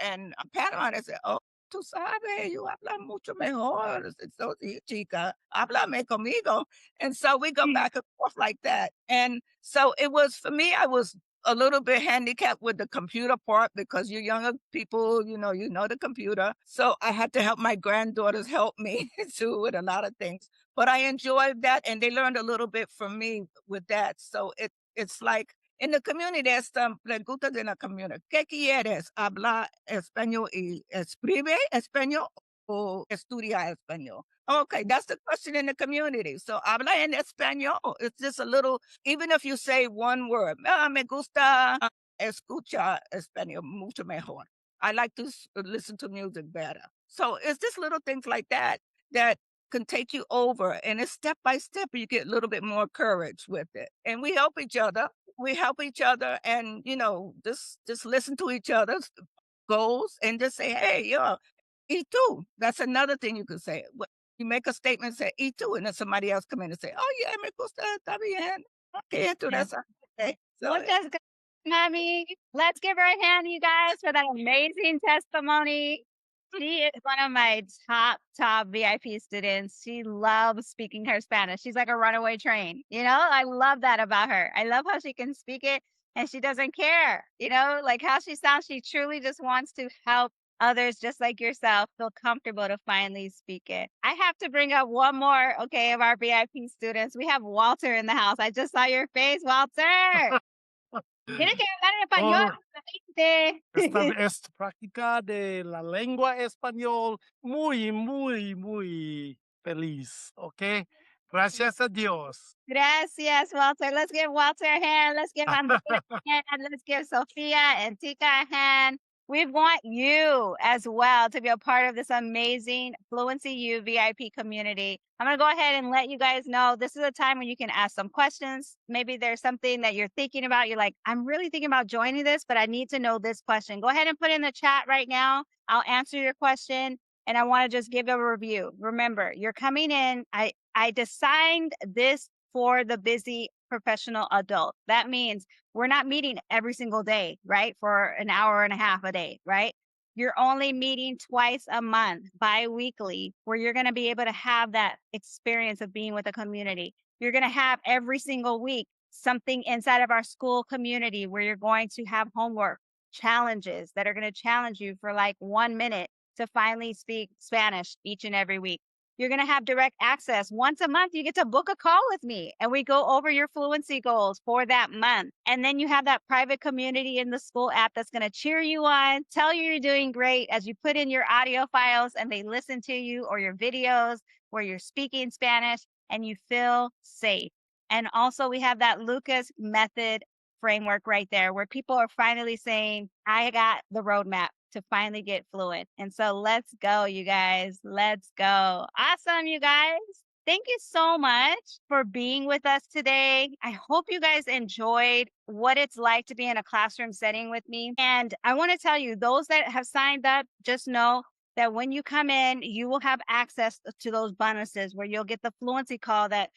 Panama, they say, oh, tú sabes, you hablas mucho mejor. So, sí, chica, háblame conmigo. And so we go back and forth like that. And so it was, for me, I was a little bit handicapped with the computer part because you younger people, you know the computer. So I had to help my granddaughters help me too with a lot of things. But I enjoyed that, and they learned a little bit from me with that. So it's like in the community, there's some preguntas en la community. ¿Qué quieres? ¿Hablar español y escribe español o estudia español? Okay, that's the question in the community. So habla en español. It's just a little, even if you say one word, me gusta escuchar español mucho mejor. I like to listen to music better. So it's just little things like that that can take you over. And it's step by step, you get a little bit more courage with it. And we help each other. And, just listen to each other's goals and just say, hey, y tú. That's another thing you could say. You make a statement, say, y tú, and then somebody else come in and say, oh, yeah, me gusta, está bien. Okay, tú, that's okay. So, Muchas gracias, Mami. Let's give her a hand, you guys, for that amazing testimony. She is one of my top VIP students. She loves speaking her Spanish. She's like a runaway train. I love that about her. I love how she can speak it and she doesn't care. Like how she sounds. She truly just wants to help others just like yourself feel comfortable to finally speak it. I have to bring up one more, okay, of our VIP students. We have Walter in the house. I just saw your face, Walter. Tienes que hablar en español. Esta es práctica de la lengua español muy, muy, muy feliz, ¿ok? Gracias a Dios. Gracias, Walter. Let's give Walter a hand. Let's give Andrea a hand. Let's give Sophia and Tika a hand. We want you as well to be a part of this amazing Fluency U VIP community. I'm going to go ahead and let you guys know this is a time when you can ask some questions. Maybe there's something that you're thinking about. You're like, I'm really thinking about joining this, but I need to know this question. Go ahead and put it in the chat right now. I'll answer your question. And I want to just give a review. Remember, you're coming in. I designed this for the busy professional adult. That means we're not meeting every single day, right? For an hour and a half a day, right? You're only meeting twice a month, bi-weekly, where you're going to be able to have that experience of being with a community. You're going to have every single week something inside of our school community where you're going to have homework challenges that are going to challenge you for like 1 minute to finally speak Spanish each and every week. You're going to have direct access. Once a month, you get to book a call with me and we go over your fluency goals for that month. And then you have that private community in the school app that's going to cheer you on, tell you you're doing great as you put in your audio files and they listen to you, or your videos where you're speaking Spanish and you feel safe. And also we have that Lucas method framework right there where people are finally saying, I got the roadmap to finally get fluent. And so let's go, you guys. Let's go. Awesome, you guys. Thank you so much for being with us today. I hope you guys enjoyed what it's like to be in a classroom setting with me. And I want to tell you, those that have signed up, just know that when you come in, you will have access to those bonuses where you'll get the fluency call that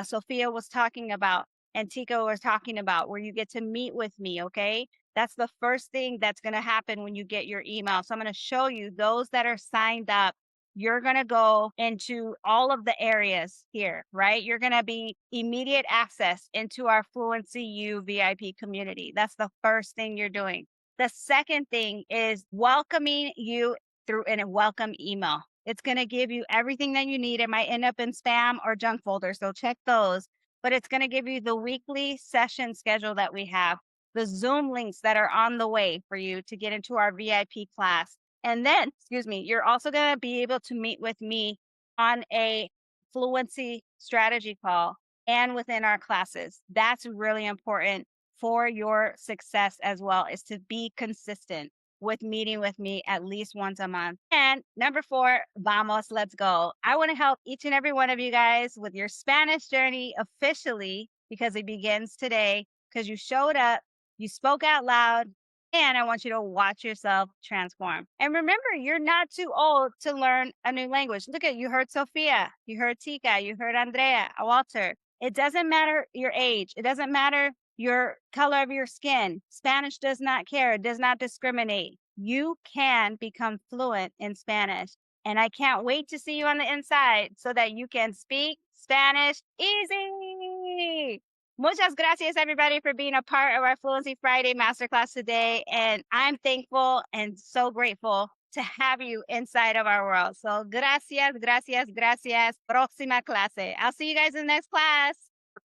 Sophia was talking about and Tico was talking about, where you get to meet with me, okay? That's the first thing that's going to happen when you get your email. So I'm going to show you those that are signed up. You're going to go into all of the areas here, right? You're going to be immediate access into our Fluency U VIP community. That's the first thing you're doing. The second thing is welcoming you through a welcome email. It's going to give you everything that you need. It might end up in spam or junk folder, so check those. But it's going to give you the weekly session schedule that we have, the Zoom links that are on the way for you to get into our VIP class. And then, you're also going to be able to meet with me on a fluency strategy call and within our classes. That's really important for your success as well, is to be consistent with meeting with me at least once a month. And number 4, vamos, let's go. I want to help each and every one of you guys with your Spanish journey officially, because it begins today, because you showed up, you spoke out loud, and I want you to watch yourself transform. And remember, you're not too old to learn a new language. Look at, you heard Sophia, you heard Tika, you heard Andrea, Walter. It doesn't matter your age. It doesn't matter your color of your skin. Spanish does not care. It does not discriminate. You can become fluent in Spanish. And I can't wait to see you on the inside so that you can speak Spanish easy. Muchas gracias, everybody, for being a part of our Fluency Friday Masterclass today. And I'm thankful and so grateful to have you inside of our world. So gracias, gracias, gracias. Próxima clase. I'll see you guys in the next class.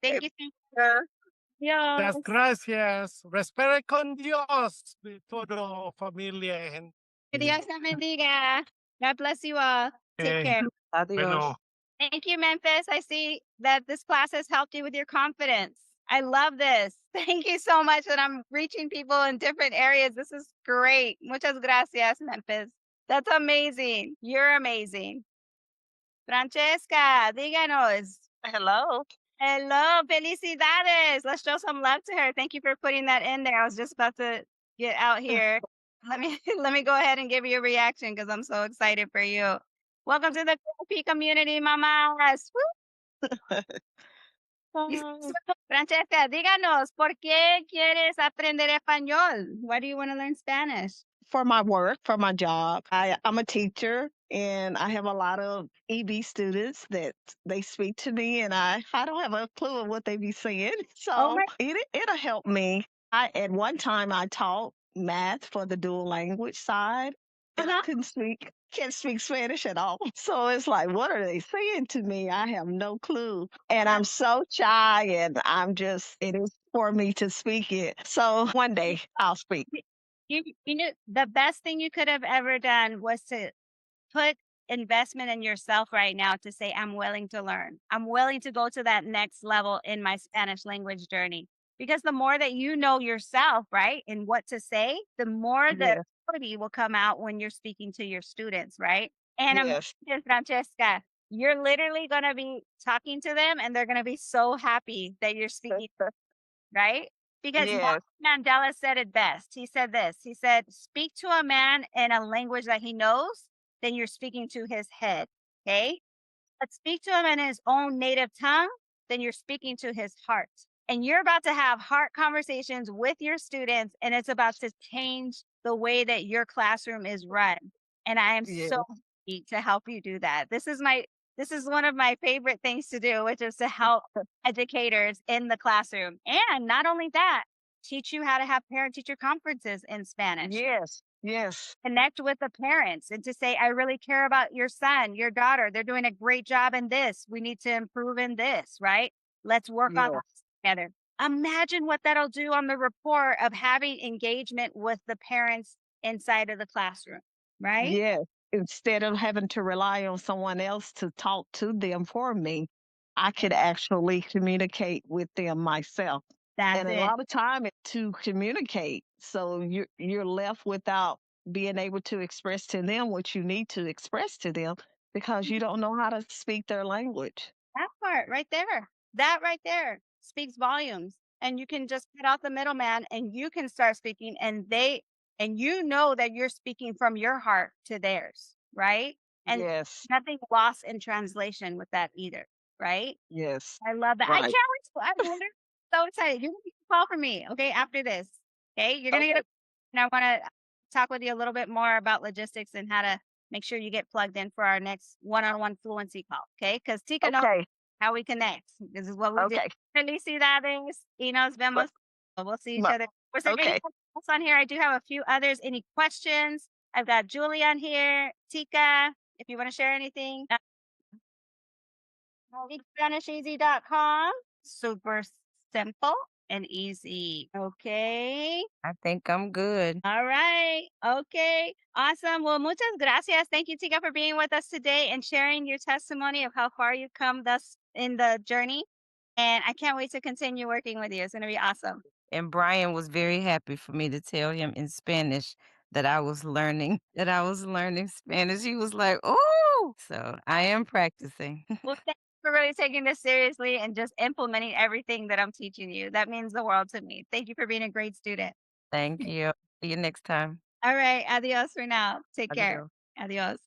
Thank you. Muchas Adios. gracias. Respire con Dios, todo familia. Gente. Dios te bendiga. God bless you all. Take care. Bueno, Thank you, Memphis. I see that this class has helped you with your confidence. I love this. Thank you so much that I'm reaching people in different areas. This is great. Muchas gracias, Memphis. That's amazing. You're amazing. Francesca, díganos. Hello. Hello, felicidades. Let's show some love to her. Thank you for putting that in there. I was just about to get out here. Let me go ahead and give you a reaction because I'm so excited for you. Welcome to the P community, mamas. Francesca, díganos, ¿por qué quieres aprender español? Why do you want to learn Spanish? For my work, for my job. I'm a teacher and I have a lot of EB students that they speak to me and I don't have a clue of what they be saying. So it'll help me. At one time I taught math for the dual language side. And I can't speak Spanish at all. So it's like, what are they saying to me? I have no clue. And I'm so shy and it is for me to speak it. So one day I'll speak. You know, the best thing you could have ever done was to put investment in yourself right now to say, I'm willing to learn. I'm willing to go to that next level in my Spanish language journey. Because the more that you know yourself, right, and what to say, the more that quality will come out when you're speaking to your students, right? And Yes. imagine, Francesca, you're literally going to be talking to them and they're going to be so happy that you're speaking, right? Because Yes. Mandela said it best. He said this. He said, speak to a man in a language that he knows, then you're speaking to his head. Okay. But speak to him in his own native tongue, then you're speaking to his heart. And you're about to have heart conversations with your students, and it's about to change the way that your classroom is run. And I am Yes. so happy to help you do that. This is one of my favorite things to do, which is to help educators in the classroom. And not only that, teach you how to have parent teacher conferences in Spanish. Yes. Yes. Connect with the parents and to say, I really care about your son, your daughter. They're doing a great job in this. We need to improve in this, right? Let's work on Yes. this together. Imagine what that'll do on the report of having engagement with the parents inside of the classroom, right? Yes. Instead of having to rely on someone else to talk to them for me, I could actually communicate with them myself. That's And a it. lot of time it's to communicate. So you're left without being able to express to them what you need to express to them because you don't know how to speak their language. That part right there. That right there speaks volumes. And you can just cut out the middleman and you can start speaking and you know that you're speaking from your heart to theirs, right? And Yes. nothing lost in translation with that either, right? Yes. I love that. I Right. can't wait to, I'm literally so excited. You're gonna get a call from me, okay, after this. Okay. You're gonna get Okay. and I wanna talk with you a little bit more about logistics and how to make sure you get plugged in for our next one-on-one fluency call. Okay. Because Tika knows Okay. how we connect. This is what we do. Okay. Felicidades y nos vemos. We'll see each But other. Was there okay. anything else on here? I do have a few others. Any questions? I've got Julie on here. Tika, if you want to share anything. SpanishEasy.com. Super simple and easy. Okay. I think I'm good. All right. Okay. Awesome. Well, muchas gracias. Thank you, Tika, for being with us today and sharing your testimony of how far you've come thus in the journey. And I can't wait to continue working with you. It's going to be awesome. And Brian was very happy for me to tell him in Spanish that I was learning Spanish. He was like, "Oh!" So I am practicing. Well, thank you for really taking this seriously and just implementing everything that I'm teaching you. That means the world to me. Thank you for being a great student. Thank you. See you next time. All right. Adios for now. Take care. Adios. Adios.